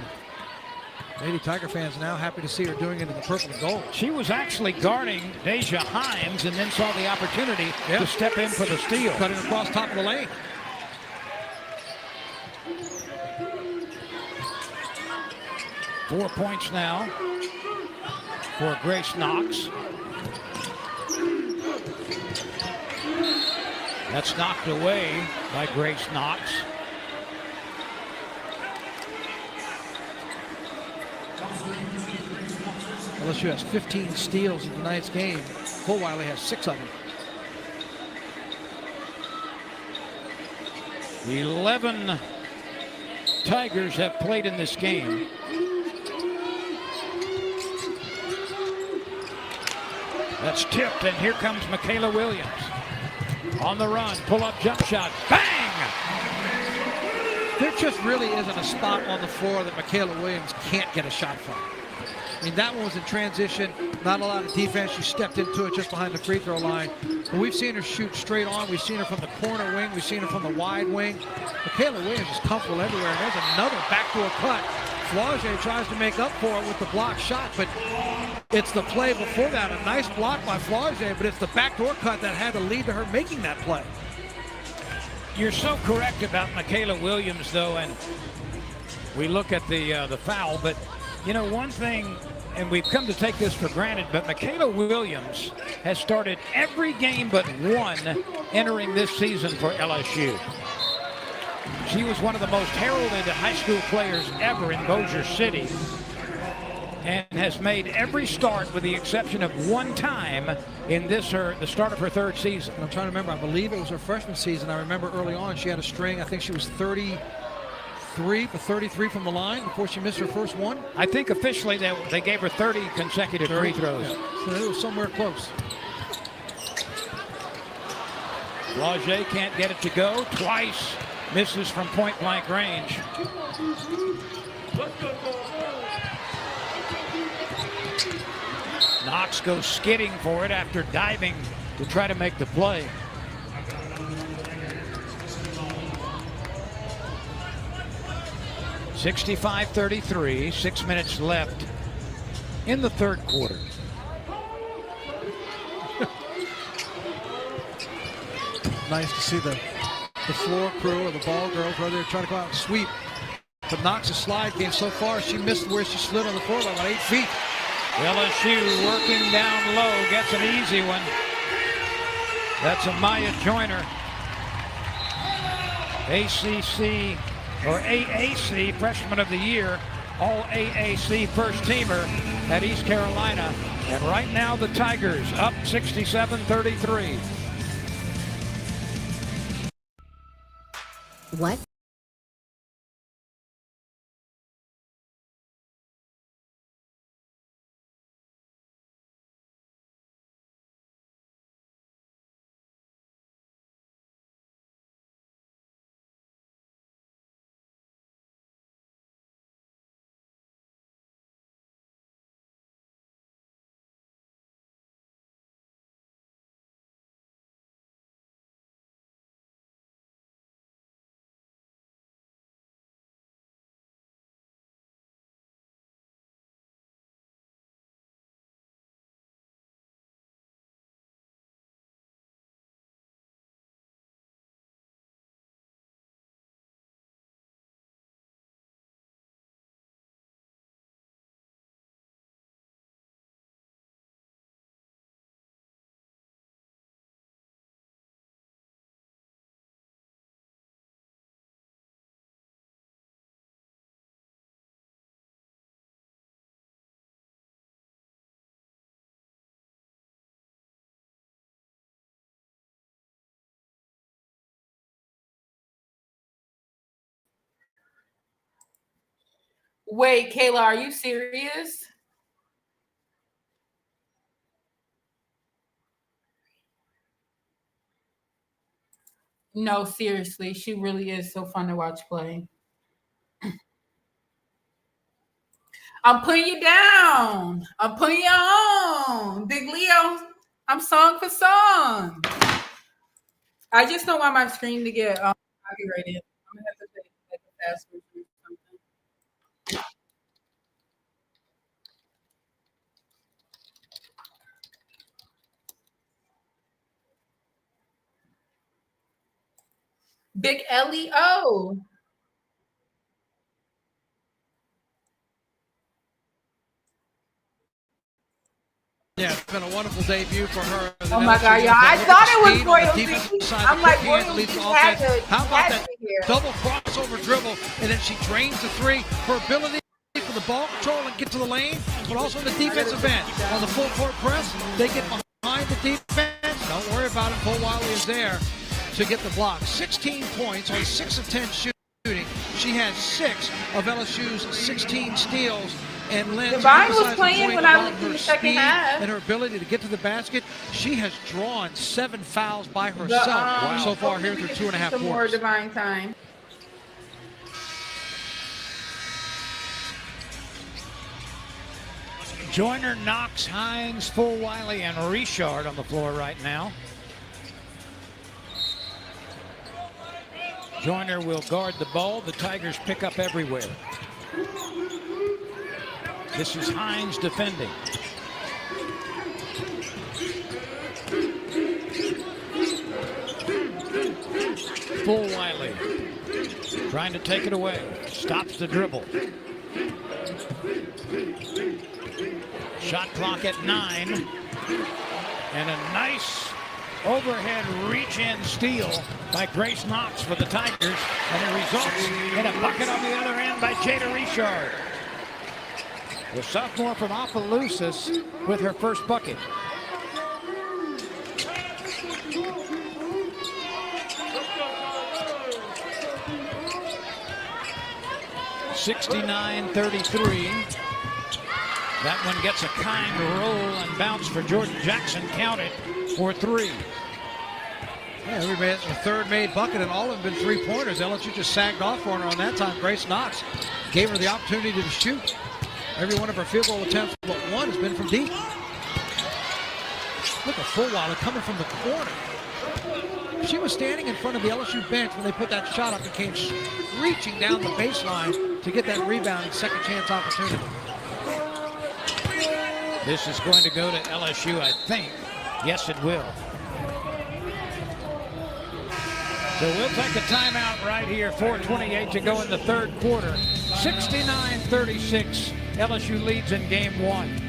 Lady Tiger fans now happy to see her doing it in the purple and gold. She was actually guarding Deja Himes and then saw the opportunity to step in for the steal. Cutting across top of the lane. Four points now for Grace Knox. That's knocked away by Grace Knox. LSU has 15 steals in tonight's game. Fulwiley has 6 of them. 11 Tigers have played in this game. That's tipped, and here comes Michaela Williams. On the run, pull-up jump shot, bang! There just really isn't a spot on the floor that Michaela Williams can't get a shot from. I mean, that one was in transition, not a lot of defense. She stepped into it just behind the free throw line. But we've seen her shoot straight on. We've seen her from the corner wing. We've seen her from the wide wing. Michaela Williams is comfortable everywhere. And there's another backdoor cut. Flaugier tries to make up for it with the block shot, but it's the play before that. A nice block by Flaugier, but it's the backdoor cut that had to lead to her making that play. You're so correct about Michaela Williams, though, and we look at the foul, but you know, one thing, and we've come to take this for granted, but Michaela Williams has started every game but one entering this season for LSU. She was one of the most heralded high school players ever in Bossier City and has made every start with the exception of one time in the start of her 3rd season. I'm trying to remember, I believe it was her freshman season. I remember early on she had a string. I think she was 33 for 33 from the line before she missed her first one. I think officially they gave her 30 consecutive free throws. Yeah. So it was somewhere close. Flaugier can't get it to go. Twice misses from point-blank range. Knox goes skidding for it after diving to try to make the play. (65-33), 6 minutes left in the 3rd quarter. Nice to see the floor crew or the ball girls where they're trying to go out and sweep. But Knox's slide game so far, she missed where she slid on the floor by about 8 feet. LSU working down low, gets an easy one. That's Amaya Joyner. ACC or AAC Freshman of the Year, all AAC first teamer at East Carolina. And right now the Tigers up 67-33. What? Wait, Kayla, are you serious? No, seriously, she really is so fun to watch play. I'm putting you down. I'm putting you on. Big Leo, I'm song for song. I just don't want my screen to get copyrighted. I'm going to have to play like a fast version or something. Big Leo. Yeah, been a wonderful debut for her. Oh my God, y'all! I thought it was royalty. I'm like, royalty had to. How about that double crossover dribble, and then she drains the three. Her ability for the ball control and get to the lane, but also the defensive end. On the full court press, they get behind the defense. Don't worry about it. Cole Wiley is there to get the block. 16 points on 6 of 10 shooting. She has 6 of LSU's 16 steals. And Lynn Divine was playing when I looked in the second half. And her ability to get to the basket. She has drawn 7 fouls by herself so far here through 2.5 quarters. Some more Divine time. Joyner, Knox, Hines, Full Wiley, and Richard on the floor right now. Joyner will guard the ball. The Tigers pick up everywhere. This is Hines defending. Full Wiley trying to take it away. Stops the dribble. Shot clock at 9. And a nice overhead reach-in steal by Grace Knox for the Tigers. And it results in a bucket on the other end by Shaeeta Richard. The sophomore from Opelousas with her first bucket. (69-33). That one gets a kind roll and bounce for Jordan Jackson. Counted for 3. Yeah, every man, a third made bucket, and all of them been 3-pointers. LSU just sagged off on her on that time. Grace Knox gave her the opportunity to shoot. Every one of her field goal attempts but one has been from deep. Look at Full Wiley coming from the corner. She was standing in front of the LSU bench when they put that shot up and came reaching down the baseline to get that rebound and second chance opportunity. This is going to go to LSU, I think. Yes, it will. So we'll take a timeout right here. 4:28 to go in the third quarter. 69-36. LSU leads in game 1.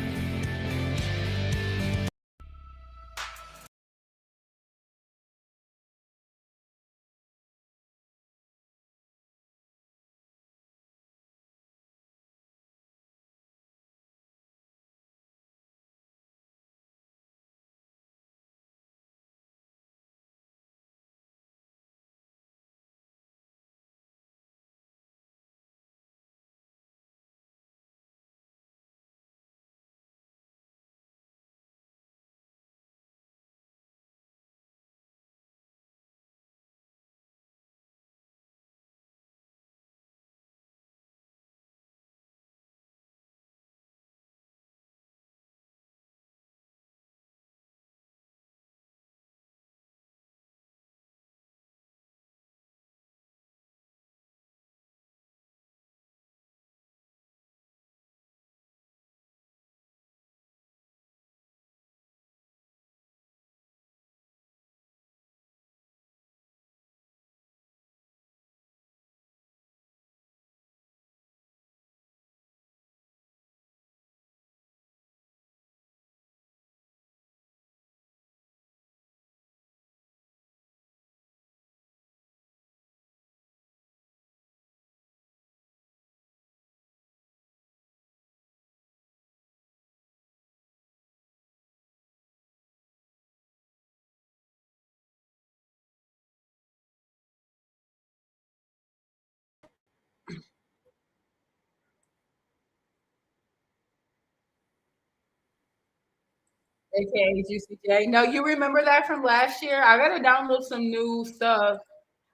AKA Juicy J. No, you remember that from last year? I gotta download some new stuff.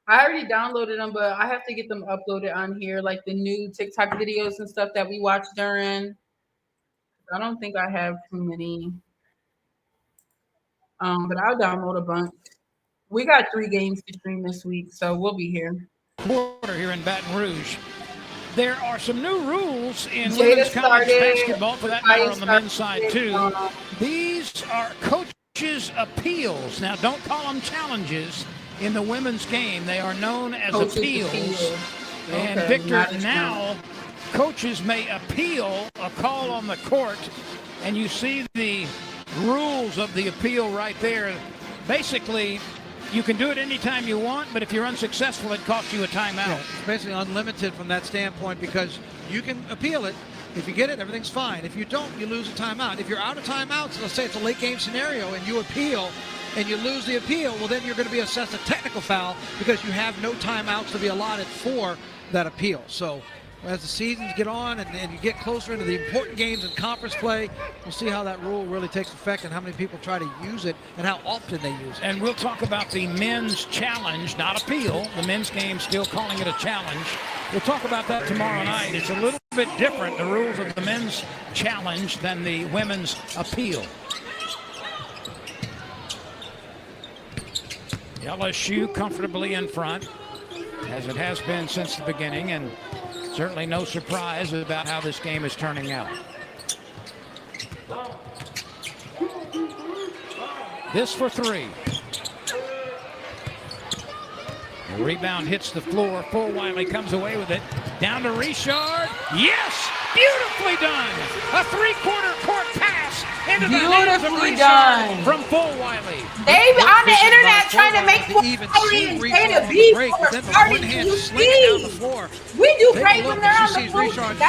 I already downloaded them, but I have to get them uploaded on here, like the new TikTok videos and stuff that we watched during. I don't think I have too many. But I'll download a bunch. We got 3 games to stream this week, so we'll be here. Quarter here in Baton Rouge. There are some new rules in Shaeeta women's college started, basketball, for that matter on the men's side too. started. These are coaches' appeals. Now, don't call them challenges in the women's game. They are known as Coaches' appeals. And Okay, Victor, not as now coaches may appeal a call on the court, and you see the rules of the appeal right there. Basically, you can do it anytime you want, but if you're unsuccessful, it costs you a timeout. Yeah, it's basically unlimited from that standpoint because you can appeal it. If you get it, everything's fine. If you don't, you lose a timeout. If you're out of timeouts, let's say it's a late game scenario and you appeal and you lose the appeal, well, then you're going to be assessed a technical foul because you have no timeouts to be allotted for that appeal. So as the seasons get on and you get closer into the important games in conference play, we'll see how that rule really takes effect and how many people try to use it and how often they use it. And we'll talk about the men's challenge, not appeal. The men's game still calling it a challenge. We'll talk about that tomorrow night. It's a little bit different, the rules of the men's challenge, than the women's appeal. LSU comfortably in front, as it has been since the beginning, and certainly no surprise about how this game is turning out. This for three. The rebound hits the floor. Fulwiley comes away with it. Down to Richard. Yes! Beautifully done! A three-quarter court pass into the hands of Richard from Fulwiley. They on the internet trying to make Fulwiley and Shaeeta be for starting. You see, we do great when they're on the floor together.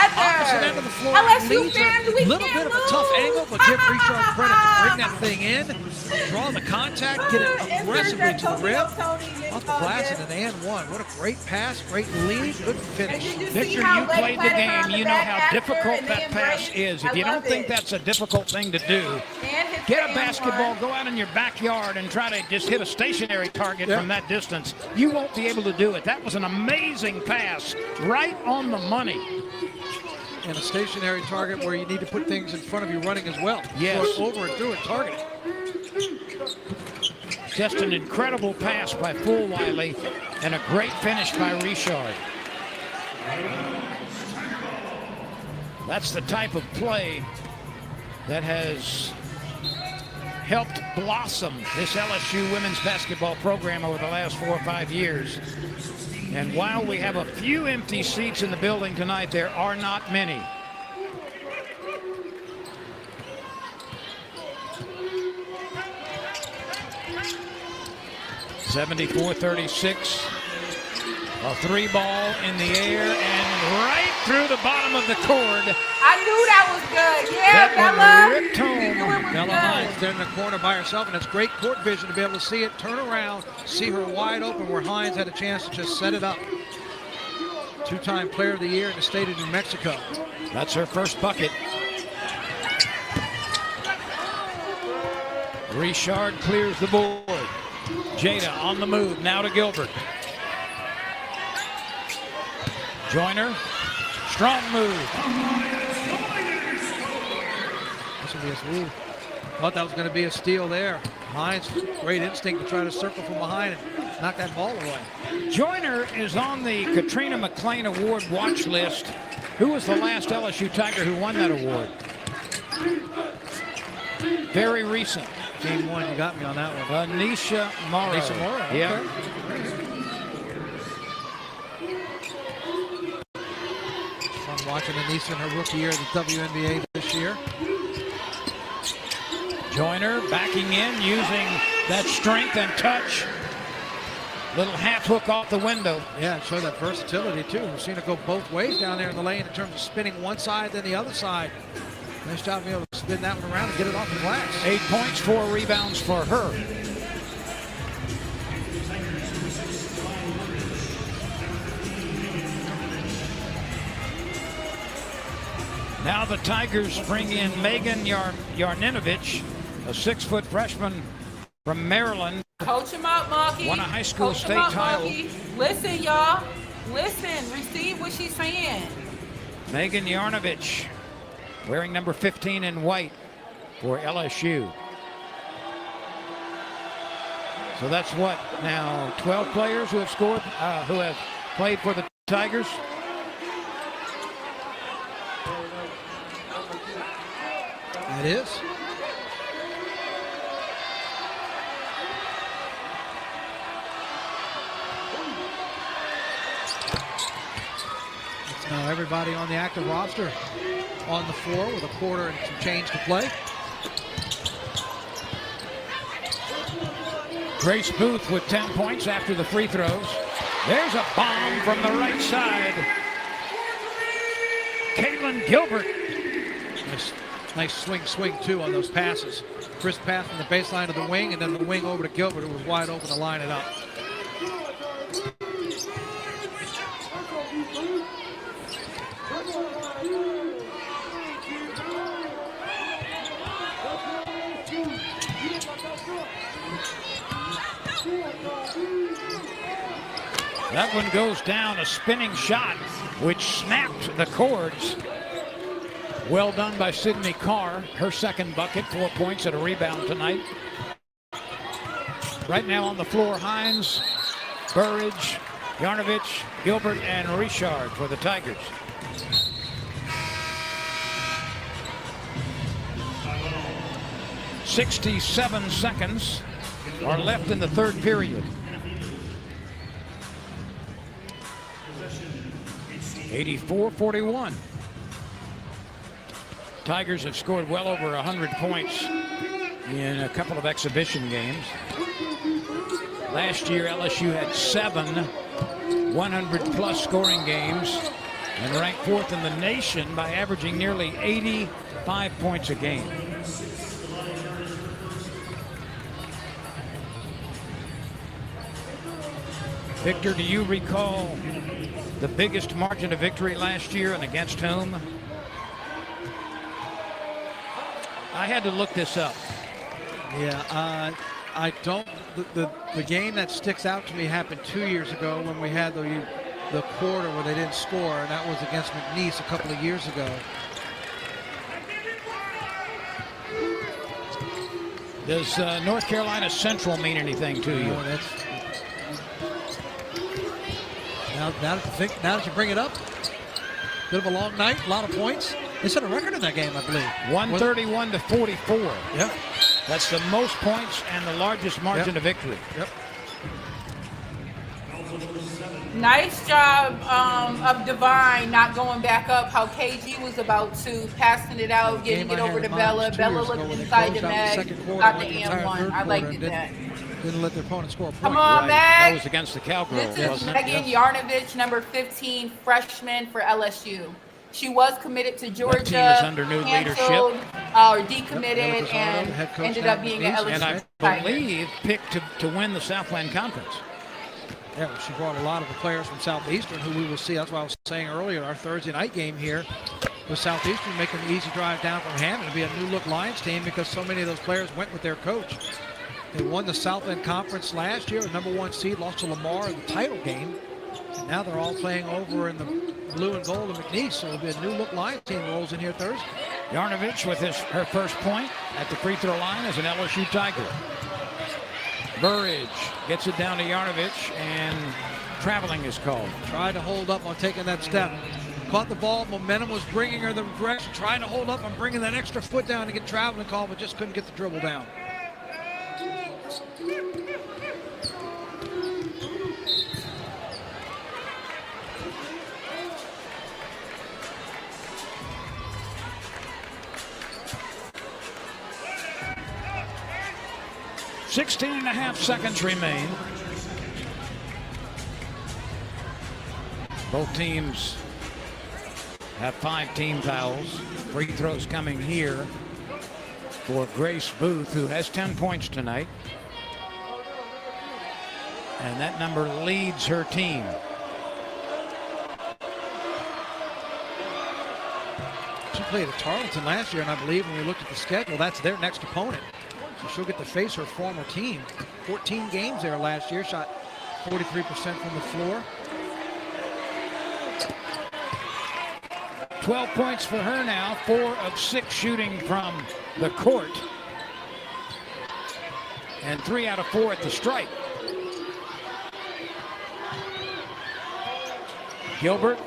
LSU fans, we can't lose. A little bit of a tough angle, but give Richard credit to bring that thing in, draw the contact, get it aggressively to the rim. Off the glass and an and one. What a great pass, great lead, good finish. Victor, you played the game. You know how difficult that pass is. If you don't think that's a difficult thing to do, get a basketball, go out in your backyard and try to just hit a stationary target from that distance. You won't be able to do it. That was an amazing pass, right on the money. And a stationary target where you need to put things in front of you running as well. Yes. Over and through it, target it. Just an incredible pass by Fulwiley and a great finish by Richard. That's the type of play that has helped blossom this LSU women's basketball program over the last 4 or 5 years. And while we have a few empty seats in the building tonight, there are not many. .74-36. A three ball in the air and right through the bottom of the cord. I knew that was good. Yeah, Bella. Ripped home. Bella Hines there in the corner by herself, and it's great court vision to be able to see it, turn around, see her wide open where Hines had a chance to just set it up. Two-time player of the year in the state of New Mexico. That's her first bucket. Richard clears the board. Shaeeta on the move, now to Gilbert. Joyner, strong move. This will be a steal. Thought that was going to be a steal there. Hines, great instinct to try to circle from behind and knock that ball away. Joyner is on the Katrina McClain Award watch list. Who was the last LSU Tiger who won that award? Very recent. Game one, you got me on that one. Anisha Morrow. Anisha Morrow, okay. Yeah. Fun watching Anisha in her rookie year at the WNBA this year. Joyner backing in, using that strength and touch. Little half hook off the window. Yeah, show that versatility too. We've seen it go both ways down there in the lane in terms of spinning one side then the other side. Nice job being able to spin that one around and get it off the glass. 8 points, 4 rebounds for her. Now the Tigers bring in Megan Yarninovich, a 6-foot freshman from Maryland. Coach him up, Mulkey. Won a high school Coach state title. Listen, y'all. Listen. Receive what she's saying. Megan Yarninovich, wearing number 15 in white for LSU. So that's what now 12 players who have scored, who have played for the Tigers. That is. It's now everybody on the active roster on the floor with a quarter and some change to play. Grace Booth with 10 points after the free throws. There's a bomb from the right side. Caitlin Gilbert. Nice swing too on those passes. Crisp pass from the baseline to the wing, and then the wing over to Gilbert, who was wide open to line it up. That one goes down, a spinning shot, which snapped the cords. Well done by Sydney Carr. Her second bucket, 4 points and a rebound tonight. Right now on the floor, Hines, Burridge, Yarnovich, Gilbert, and Richard for the Tigers. "67 seconds are left in the third period. 84-41. Tigers have scored well over 100 points in a couple of exhibition games. Last year, LSU had 7 100-plus scoring games and ranked 4th in the nation by averaging nearly 85 points a game. Victor, do you recall the biggest margin of victory last year and against whom? I had to look this up. Yeah, I don't. The game that sticks out to me happened 2 years ago when we had the quarter where they didn't score, and that was against McNeese a couple of years ago. Does North Carolina Central mean anything to you? Now that you bring it up, bit of a long night, a lot of points. They set a record in that game, I believe. 131-44. Yep. That's the most points and the largest margin of victory. Yep. Nice job of Divine not going back up. How KG was about to, passing it out, getting it over to Bella. Bella looked inside the mag, got the and1. I liked it that. Didn't let their opponent score a point. Come on, Right. Mag. That was against the Cowgirls, This is wasn't it? Megan Yarnovich, number 15, freshman for LSU. She was committed to Georgia, team is under new canceled, or decommitted, and ended up being an LSU And I Tiger. believe picked to win the Southland Conference. Yeah, well, she brought a lot of the players from Southeastern who we will see. That's why I was saying earlier, our Thursday night game here with Southeastern making the easy drive down from Hammond. It'll be a new look Lions team because so many of those players went with their coach. They won the Southland Conference last year, number 1 seed, lost to Lamar in the title game. And now they're all playing over in the blue and gold of McNeese, so it'll be a new look Lions team rolls in here Thursday. Yarnovich with her first point at the free throw line as an LSU Tiger. Burridge gets it down to Yarnovich, and traveling is called. Tried to hold up on taking that step. Caught the ball, momentum was bringing her the direction, trying to hold up on bringing that extra foot down to get traveling call, but just couldn't get the dribble down. .5 seconds remain. Both teams have 5 team fouls. Free throws coming here for Grace Booth, who has 10 points tonight. And that number leads her team. She played at Tarleton last year, and I believe when we looked at the schedule, that's their next opponent. So she'll get to face her former team. 14 games there last year, shot 43% from the floor. 12 points for her now, 4 of 6 shooting from the court. And 3 out of 4 at the stripe. Gilbert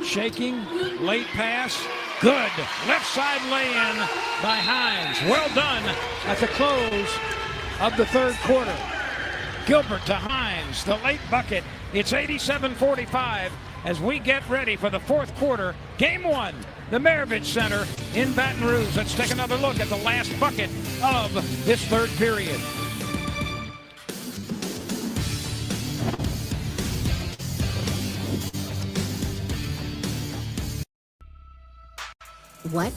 shaking, late pass, good. Left side lay-in by Hines. Well done at the close of the third quarter. Gilbert to Hines, the late bucket. It's 87-45 as we get ready for the fourth quarter. Game 1, the Maravich Center in Baton Rouge. Let's take another look at the last bucket of this third period. What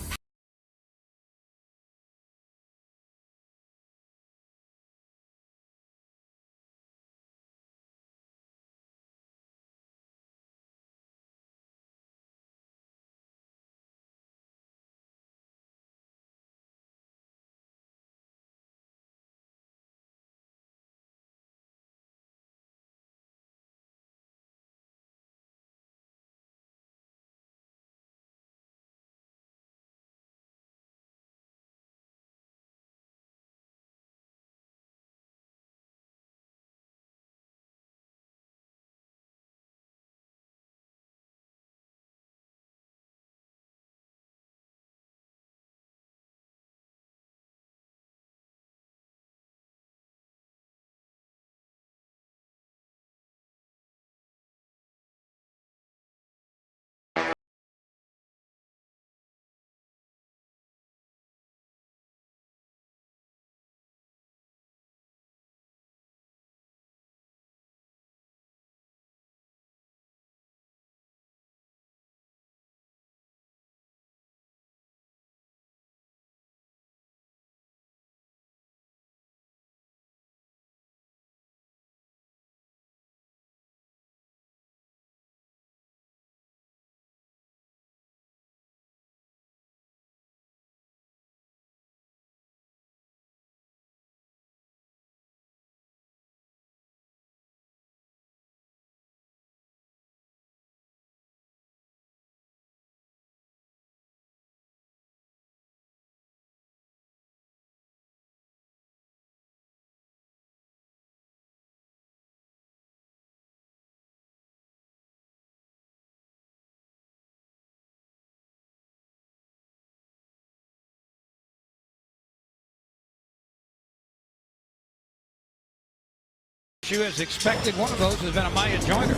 LSU has expected. One of those has been Amaya Joyner.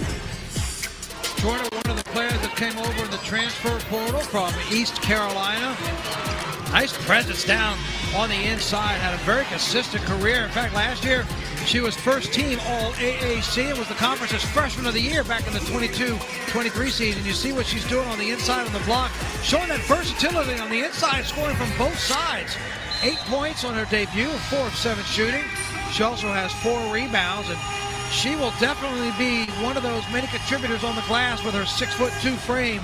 Joyner, one of the players that came over in the transfer portal from East Carolina. Nice presence down on the inside. Had a very consistent career. In fact, last year she was first team All AAC and was the conference's freshman of the year back in the 22-23 season. You see what she's doing on the inside on the block, showing that versatility on the inside, scoring from both sides. 8 points on her debut, 4 of 7 shooting. She also has 4 rebounds, and she will definitely be one of those many contributors on the glass with her 6'2" frame.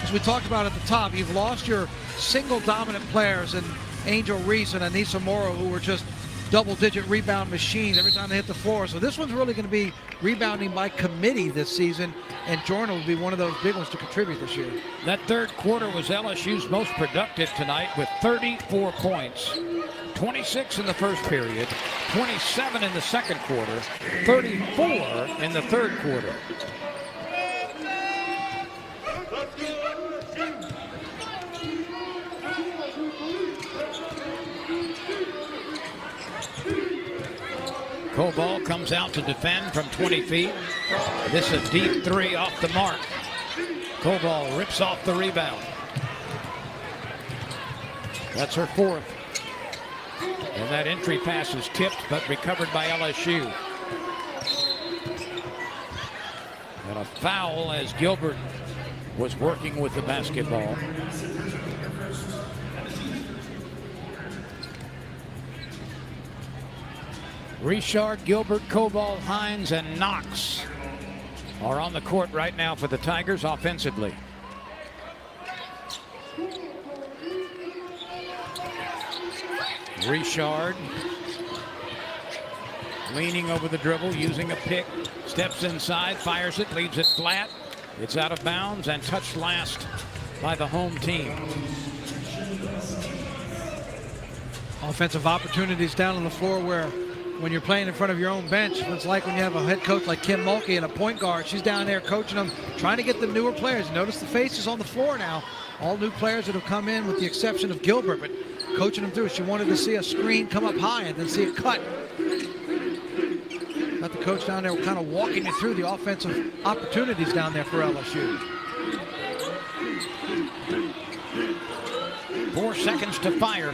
As we talked about at the top, you've lost your single dominant players in Angel Reese and Anissa Morrow, who were just double-digit rebound machines every time they hit the floor. So this one's really going to be rebounding by committee this season, and Jordan will be one of those big ones to contribute this year. That third quarter was LSU's most productive tonight with 34 points. 26 in the first period, 27 in the second quarter, 34 in the third quarter. Kobal comes out to defend from 20 feet. This is a deep 3 off the mark. Kobal rips off the rebound. That's her 4th. And that entry pass is tipped but recovered by LSU. And a foul as Gilbert was working with the basketball. Richard, Gilbert, Kobal, Hines, and Knox are on the court right now for the Tigers offensively. Richard leaning over the dribble, using a pick, steps inside, fires it, leaves it flat. It's out of bounds and touched last by the home team. Offensive opportunities down on the floor where when you're playing in front of your own bench, it's like when you have a head coach like Kim Mulkey and a point guard. She's down there coaching them, trying to get the newer players. Notice the faces on the floor now. All new players that have come in with the exception of Gilbert, but coaching them through. She wanted to see a screen come up high and then see it cut. Got the coach down there kind of walking you through the offensive opportunities down there for LSU. 4 seconds to fire.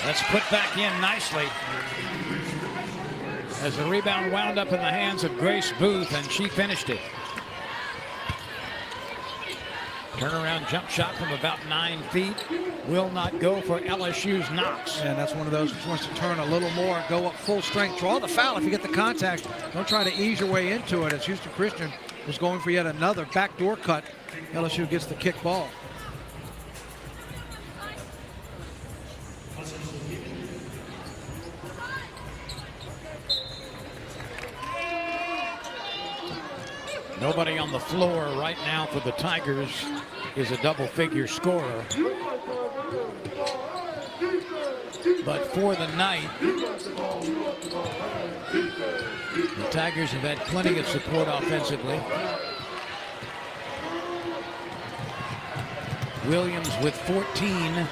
That's put back in nicely as the rebound wound up in the hands of Grace Booth, and she finished it. Turnaround jump shot from about 9 feet. Will not go for LSU's Knox. And that's one of those who wants to turn a little more, go up full strength, draw the foul if you get the contact. Don't try to ease your way into it, as Houston Christian was going for yet another backdoor cut. LSU gets the kick ball. Nobody on the floor right now for the Tigers is a double-figure scorer. But for the night, the Tigers have had plenty of support offensively. Williams with 14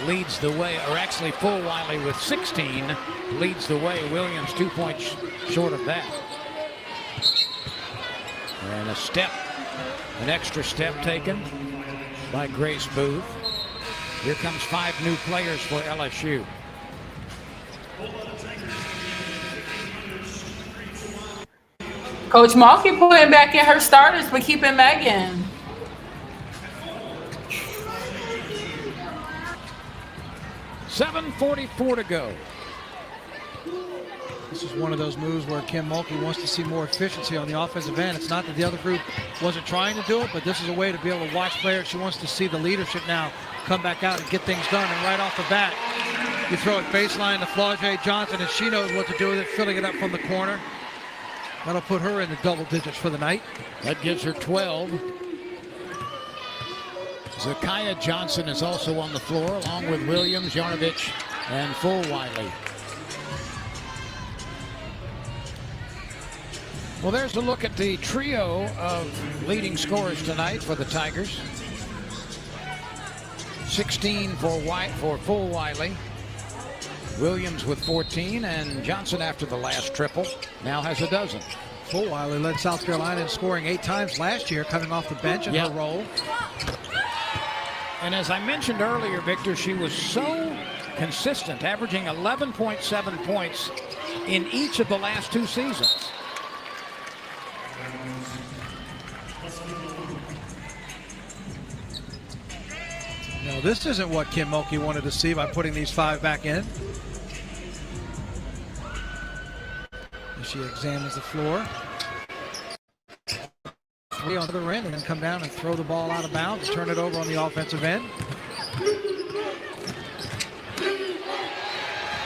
leads the way, or actually Fulwiley with 16 leads the way. Williams 2 points short of that. And a step, an extra step taken by Grace Booth. Here comes 5 new players for LSU. Coach Mulkey putting back in her starters, but keeping Megan. $7:44 to go. This is one of those moves where Kim Mulkey wants to see more efficiency on the offensive end. It's not that the other group wasn't trying to do it, but this is a way to be able to watch players. She wants to see the leadership now come back out and get things done. And right off the bat, you throw it baseline to Flau'jae Johnson, and she knows what to do with it, filling it up from the corner. That'll put her in the double digits for the night. That gives her 12. Zakiya Johnson is also on the floor, along with Williams, Yarnovich, and Fulwiley. Well, there's a look at the trio of leading scorers tonight for the Tigers. 16 for Fulwiley. Williams with 14, and Johnson, after the last triple, now has a dozen. Fulwiley led South Carolina in scoring 8 times last year, coming off the bench in her role. And as I mentioned earlier, Victor, she was so consistent, averaging 11.7 points in each of the last 2 seasons. No, this isn't what Kim Mulkey wanted to see by putting these 5 back in. As she examines the floor. 3 on the other end, and then come down and throw the ball out of bounds and turn it over on the offensive end.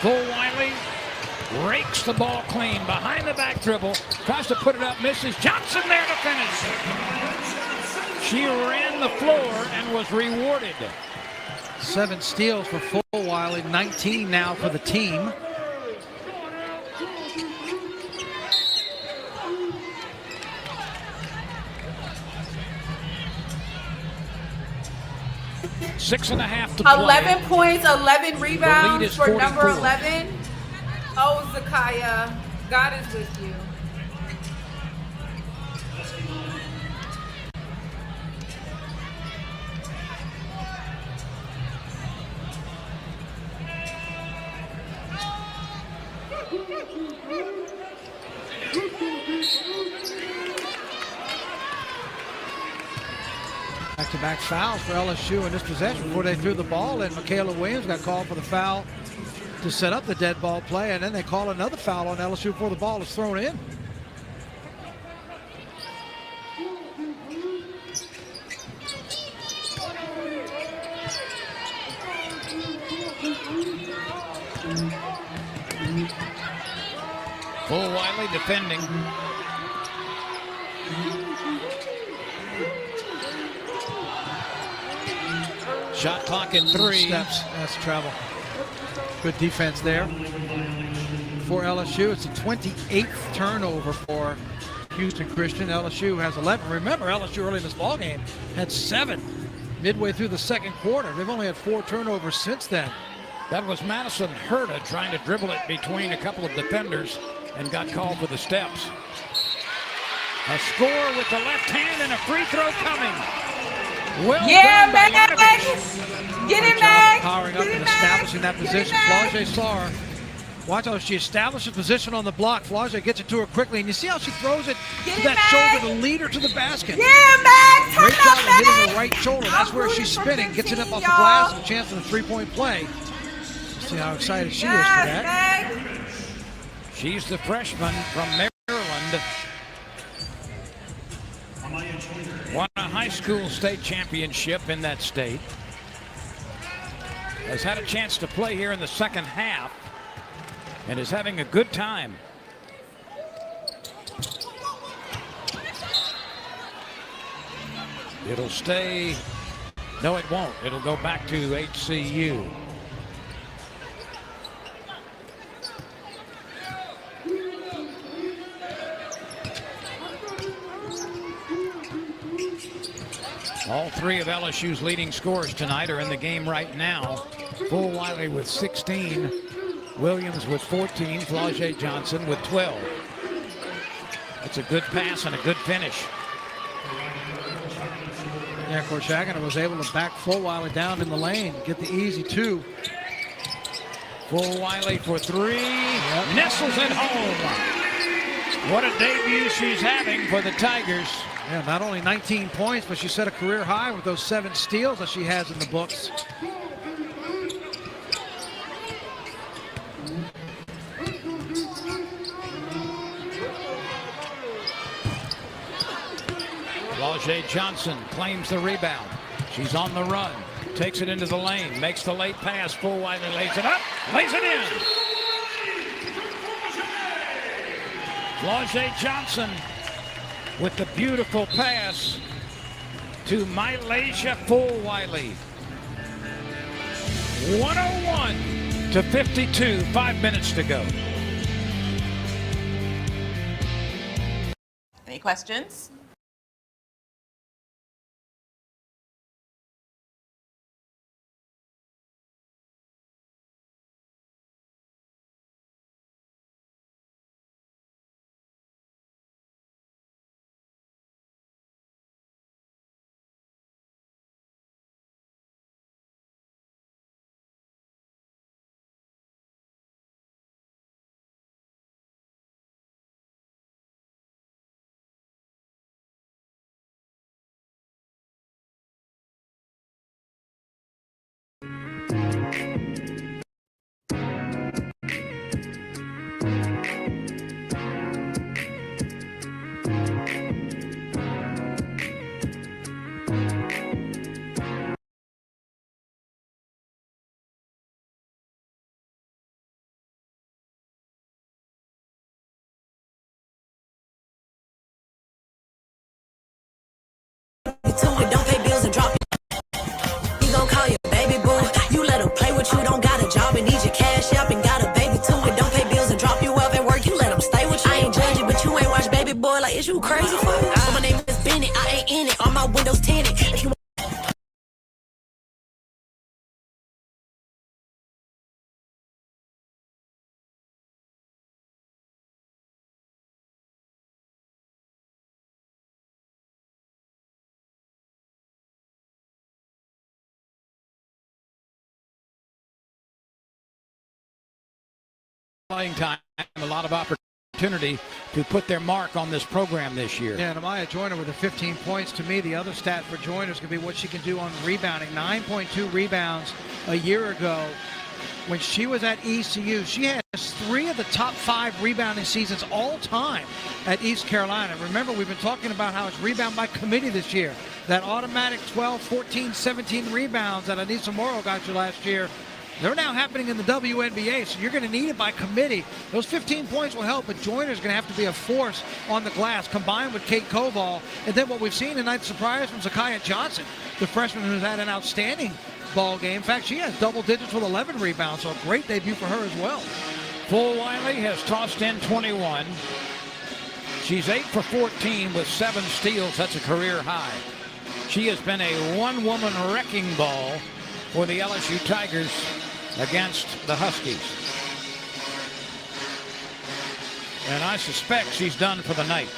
Fulwiley rakes the ball clean behind the back dribble, tries to put it up, misses. Johnson there to finish. She ran the floor and was rewarded. 7 steals for Fulwiley, 19 now for the team. Six and a half to play. 11 points, 11 rebounds for 44. number 11. Oh, Zakiya, God is with you. Back-to-back fouls for LSU in this possession before they threw the ball in. Michaela Williams got called for the foul to set up the dead ball play, and then they call another foul on LSU before the ball is thrown in. Fulwiley defending. Shot clock at 3. Steps. That's travel. Good defense there for LSU. It's the 28th turnover for Houston Christian. LSU has 11. Remember, LSU early in this ballgame had 7 midway through the second quarter. They've only had 4 turnovers since then. That was Madison Herta trying to dribble it between a couple of defenders and got called for the steps. A score with the left hand and a free throw coming. Well Yeah, done by Mac! Maravich. Get it, Mac! Powering up Get and it, Mac! establishing that position. Flau'jae saw her, Watch how she establishes position on the block. Flaugier gets it to her quickly, and you see how she throws it Get to it, that Meg. shoulder to lead her to the basket. Yeah, Meg. Turn Great it job up, of hitting Meg. her right shoulder. That's I'm where she's rooting for spinning, gets it up 15, off the y'all. glass, and a chance for the three-point play. See how excited she is for that. Meg. She's the freshman from Maryland. Won a high school state championship in that state. Has had a chance to play here in the second half and is having a good time. It'll stay. No, it won't. It'll go back to HCU. All three of LSU's leading scorers tonight are in the game right now. Bull Wiley with 16, Williams with 14, Flaugier Johnson with 12. That's a good pass and a good finish. Yeah, Geauxtigerhoop was able to back Full Wiley down in the lane, get the easy two. Full Wiley for three, nestles it home. What a debut she's having for the Tigers. Yeah, not only 19 points, but she set a career high with those 7 steals that she has in the books. Flaugier Johnson claims the rebound. She's on the run, takes it into the lane, makes the late pass. Full Wiley lays it up, lays it in. Flaugier Johnson with the beautiful pass to Mylasia Full Wiley. 101 to 52, 5 minutes to go. Any questions? To it, don't pay bills and drop it. You gon' call your baby boo. You let him play with you, don't got a job and need your cash up and got a baby to it. Don't pay bills and drop you up at work. You let him stay with you. I ain't judging, but you ain't watch baby boy. Like, is you crazy for it? My name is Bennett, I ain't in it. All my windows tinted. If you Playing time, a lot of opportunity to put their mark on this program this year. Yeah, and Amaya Joyner with the 15 points. To me, the other stat for Joyner is going to be what she can do on rebounding. 9.2 rebounds a year ago. When she was at ECU, she has 3 of the top 5 rebounding seasons all time at East Carolina. Remember, we've been talking about how it's rebound by committee this year. That automatic 12, 14, 17 rebounds that Anissa Morrow got you last year, they're now happening in the WNBA, so you're going to need it by committee. Those 15 points will help, but Joyner's going to have to be a force on the glass, combined with Kate Koval. And then what we've seen tonight, surprise from Zakiya Johnson, the freshman who's had an outstanding ball game. In fact, she has double digits with 11 rebounds, so a great debut for her as well. Full Wiley has tossed in 21. She's 8 for 14 with 7 steals. That's a career high. She has been a one-woman wrecking ball for the LSU Tigers against the Huskies. And I suspect she's done for the night.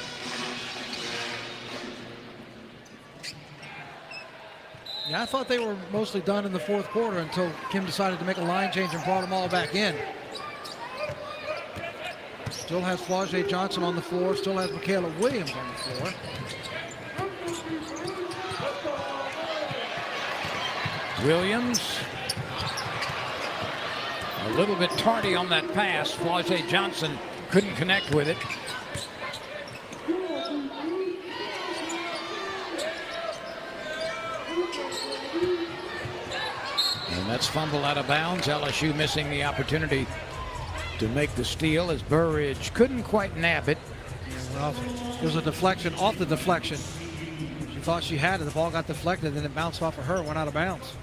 Yeah, I thought they were mostly done in the fourth quarter until Kim decided to make a line change and brought them all back in. Still has Flau'jae Johnson on the floor. Still has Michaela Williams on the floor. Williams a little bit tardy on that pass. Flau'jae Johnson couldn't connect with it. And that's fumble out of bounds. LSU missing the opportunity to make the steal as Burridge couldn't quite nab it. Well, it was a deflection off the deflection. She thought she had it. The ball got deflected, then it bounced off of her, went out of bounds.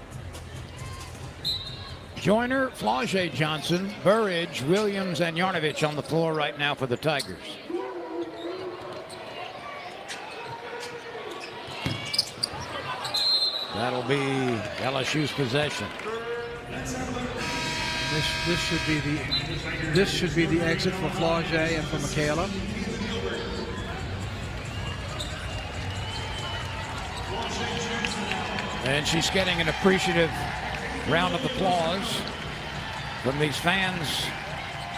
Joyner, Flau'jae Johnson, Burridge, Williams, and Yarnovich on the floor right now for the Tigers. That'll be LSU's possession. This should be the exit for Flau'jae and for Michaela. And she's getting an appreciative round of applause from these fans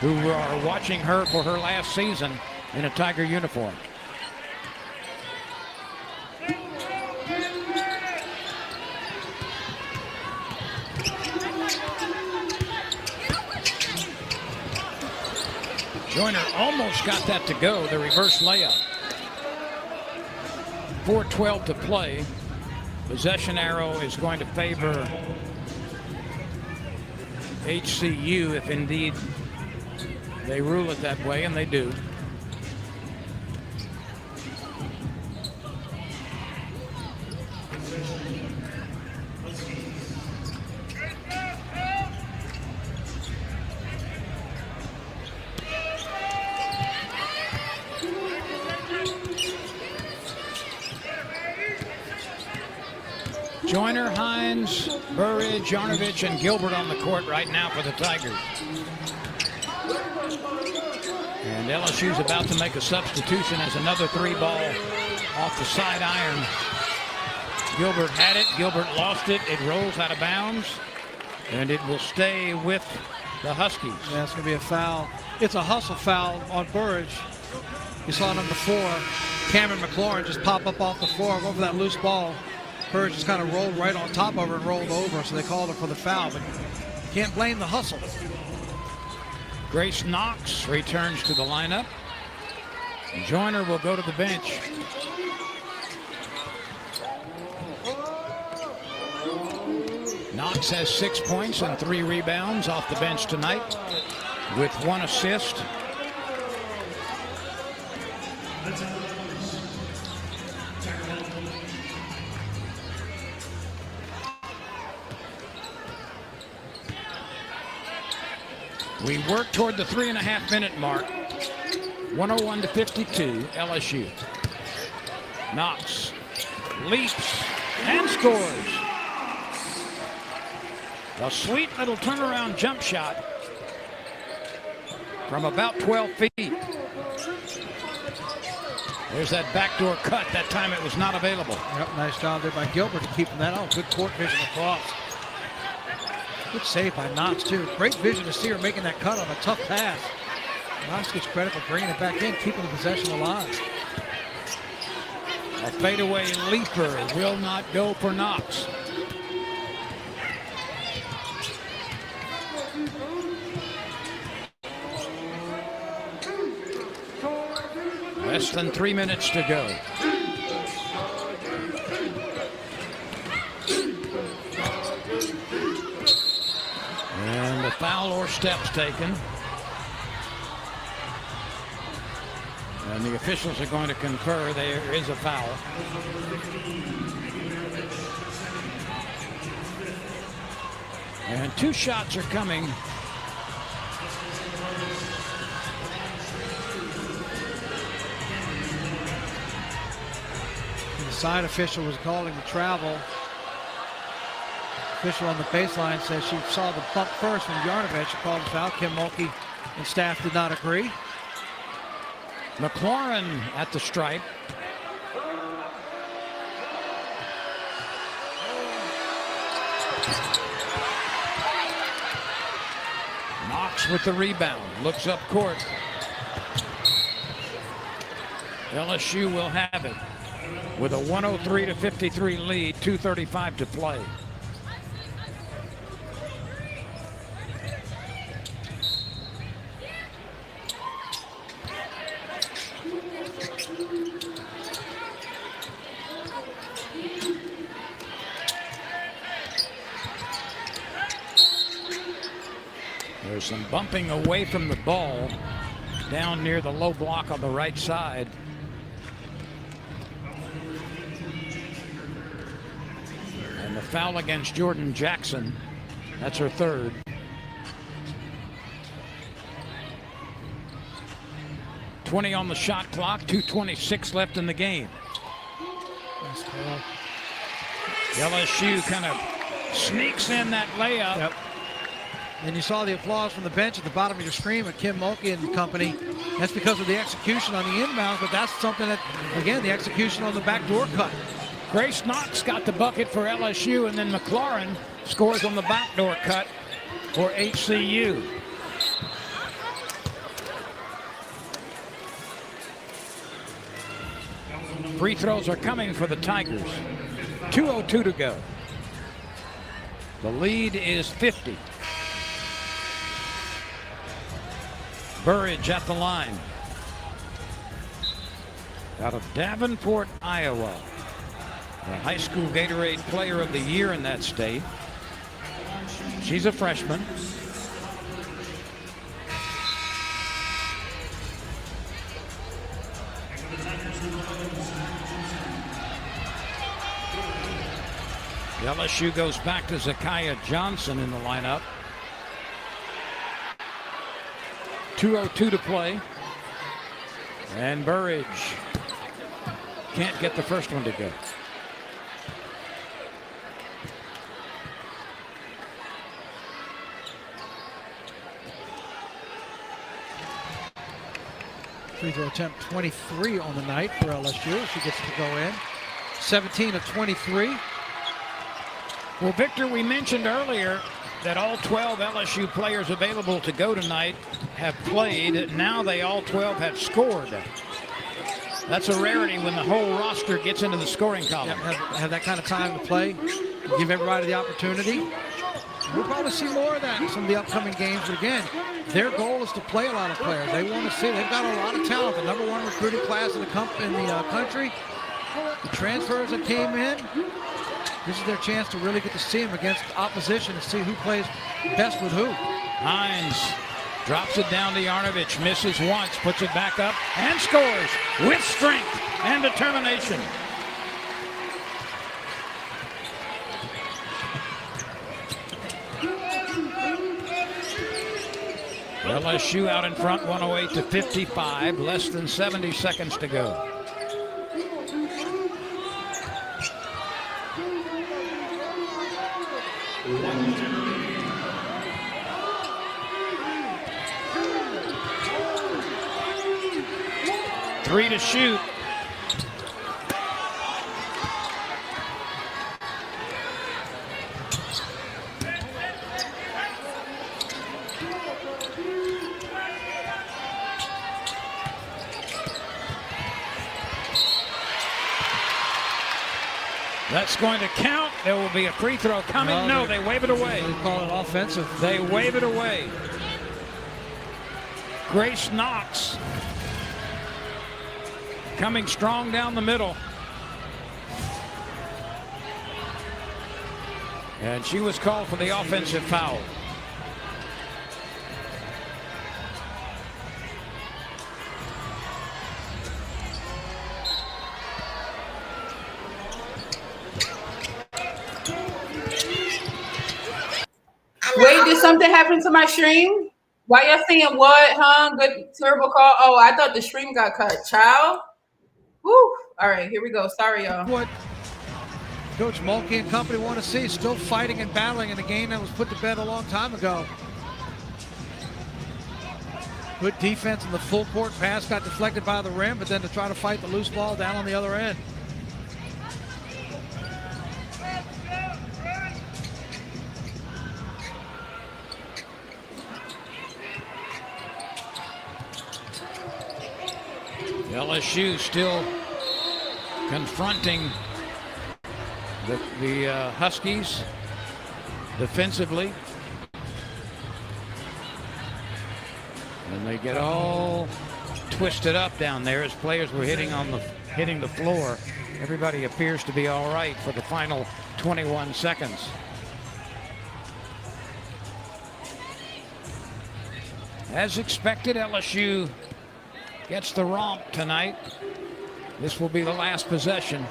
who are watching her for her last season in a Tiger uniform. Joyner almost got that to go, the reverse layup. 4:12 to play. Possession arrow is going to favor HCU if indeed they rule it that way, and they do. Joyner, Hines, Burridge, Yarnovich, and Gilbert on the court right now for the Tigers. And LSU's about to make a substitution as another three ball off the side iron. Gilbert had it, Gilbert lost it, it rolls out of bounds, and it will stay with the Huskies. Yeah, it's going to be a foul. It's a hustle foul on Burridge. You saw number 4, Cameron McLaurin, just pop up off the floor, go for that loose ball. Burridge just kind of rolled right on top of her and rolled over, so they called her for the foul, but can't blame the hustle. Grace Knox returns to the lineup. Joyner will go to the bench. Knox has 6 points and 3 rebounds off the bench tonight with 1 assist. We work toward the 3.5-minute mark. 101 to 52, LSU. Knox leaps and scores. A sweet little turnaround jump shot from about 12 feet. There's that backdoor cut. That time it was not available. Yep, nice job there by Gilbert keeping that out. Good court vision across. Good save by Knox, too. Great vision to see her making that cut on a tough pass. Knox gets credit for bringing it back in, keeping the possession alive. A fadeaway leaper will not go for Knox. Less than 3 minutes to go. And a foul or steps taken. And the officials are going to confer there is a foul. And 2 shots are coming. The side official was calling the travel. Official on the baseline says she saw the bump first from Yarnovich. She called the foul. Kim Mulkey and staff did not agree. McLaurin at the stripe. Knox with the rebound. Looks up court. LSU will have it with a 103-53 lead, 2:35 to play. There's some bumping away from the ball down near the low block on the right side. And the foul against Jordan Jackson. That's her third. .20 on the shot clock, 2:26 left in the game. LSU kind of sneaks in that layup. Yep. And you saw the applause from the bench at the bottom of your screen with Kim Mulkey and company. That's because of the execution on the inbound, but that's something that, again, the execution on the backdoor cut. Grace Knox got the bucket for LSU, and then McLaurin scores on the backdoor cut for HCU. Free throws are coming for the Tigers. 2:02 to go. The lead is 50. Burridge at the line. Out of Davenport, Iowa. The high school Gatorade Player of the Year in that state. She's a freshman. LSU goes back to Zakiya Johnson in the lineup. 2:02 to play. And Burridge can't get the first one to go. Free throw attempt 23 on the night for LSU. She gets to go in. 17 of 23. Well, Victor, we mentioned earlier that all 12 LSU players available to go tonight have played. Now they all 12 have scored. That's a rarity when the whole roster gets into the scoring column. Yeah, have that kind of time to play. Give everybody the opportunity. We'll probably see more of that in some of the upcoming games. But again, their goal is to play a lot of players. They want to see. They've got a lot of talent. The #1 recruiting class in the country. The transfers that came in. This is their chance to really get to see them against opposition and see who plays best with who. Hines drops it down to Yarnovich, misses once, puts it back up, and scores with strength and determination. LSU out in front, 108-55, less than 70 seconds to go. Three to shoot. That's going to count. There will be a free throw coming. No, they wave it away. They call it offensive. They wave it away. Grace Knox coming strong down the middle. And she was called for the offensive foul. Wait, did something happen to my stream? Why y'all saying what, huh? Good, terrible call. Oh, I thought the stream got cut. Child. Woo. All right, here we go. Sorry, y'all. What Coach Mulkey and company want to see, still fighting and battling in a game that was put to bed a long time ago. Good defense in the full court pass, got deflected by the rim, but then to try to fight the loose ball down on the other end. LSU still confronting the Huskies defensively. And they get all twisted up down there as players were hitting the floor. Everybody appears to be all right for the final 21 seconds. As expected, LSU gets the romp tonight. This will be the last possession.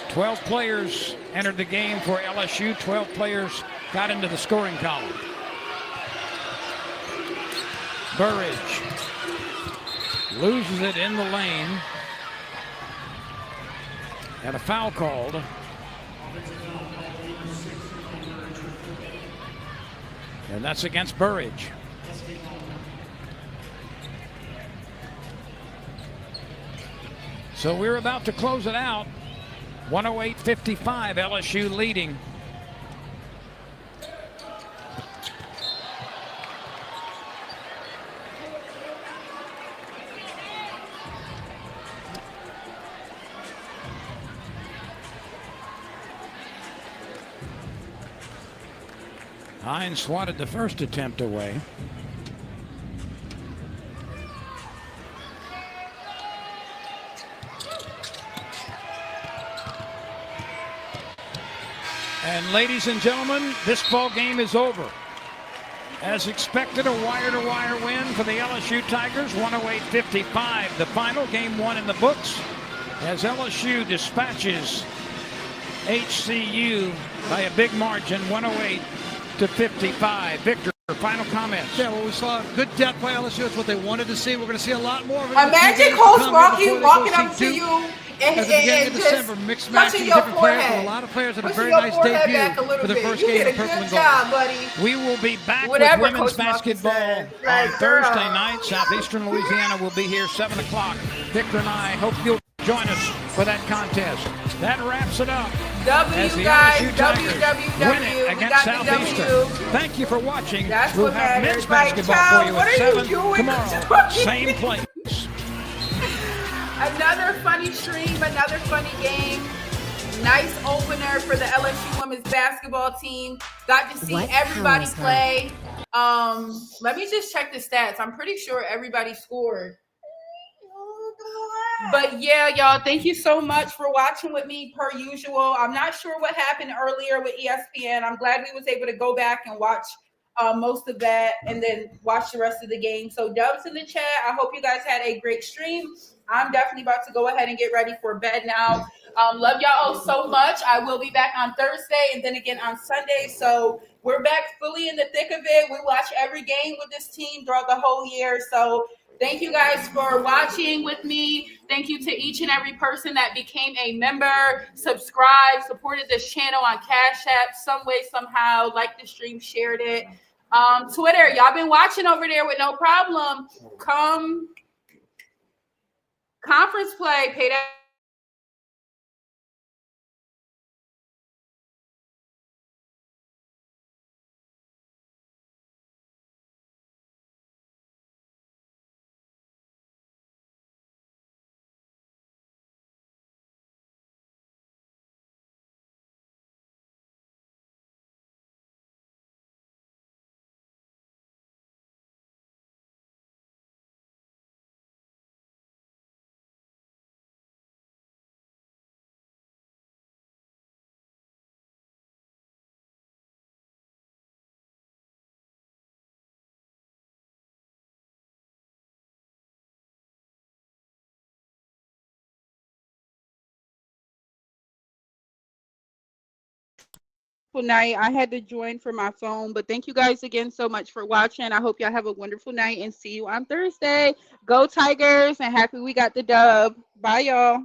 12 players entered the game for LSU. 12 players got into the scoring column. Burridge loses it in the lane. And a foul called. And that's against Burridge. So we're about to close it out. 108-55, LSU leading. Hines swatted the first attempt away. And ladies and gentlemen, this ball game is over. As expected, a wire-to-wire win for the LSU Tigers, 108-55. The final, game one in the books, as LSU dispatches HCU by a big margin, 108-55. Victor, final comments. Yeah, well, we saw good depth by LSU. It's what they wanted to see. We're going to see a lot more of it. Imagine Coach walking up to you at the beginning of December, mix matching different players. But a lot of players had a very nice debut for their first game of purple and gold. We will be back with women's basketball on Thursday night. Southeastern Louisiana will be here 7 o'clock. Victor and I hope you'll join us for that contest. That wraps it up. As the LSU Tigers win it against Southeastern. Thank you for watching. We'll have men's basketball for you at 7 tomorrow. Same place. Another funny stream, another funny game. Nice opener for the LSU women's basketball team. Got to see everybody play. Let me just check the stats. I'm pretty sure everybody scored. But yeah, y'all, thank you so much for watching with me per usual. I'm not sure what happened earlier with ESPN. I'm glad we was able to go back and watch most of that and then watch the rest of the game. So dubs in the chat. I hope you guys had a great stream. I'm definitely about to go ahead and get ready for bed now. Love y'all so much. I will be back on Thursday and then again on Sunday. So we're back fully in the thick of it. We watch every game with this team throughout the whole year. So thank you guys for watching with me. Thank you to each and every person that became a member, subscribed, supported this channel on Cash App, some way, somehow, liked the stream, shared it. Twitter, y'all been watching over there with no problem. Come conference play, pay that. Night. I had to join for my phone, but thank you guys again so much for watching. I hope y'all have a wonderful night and see you on Thursday. Go Tigers and happy we got the dub. Bye, y'all.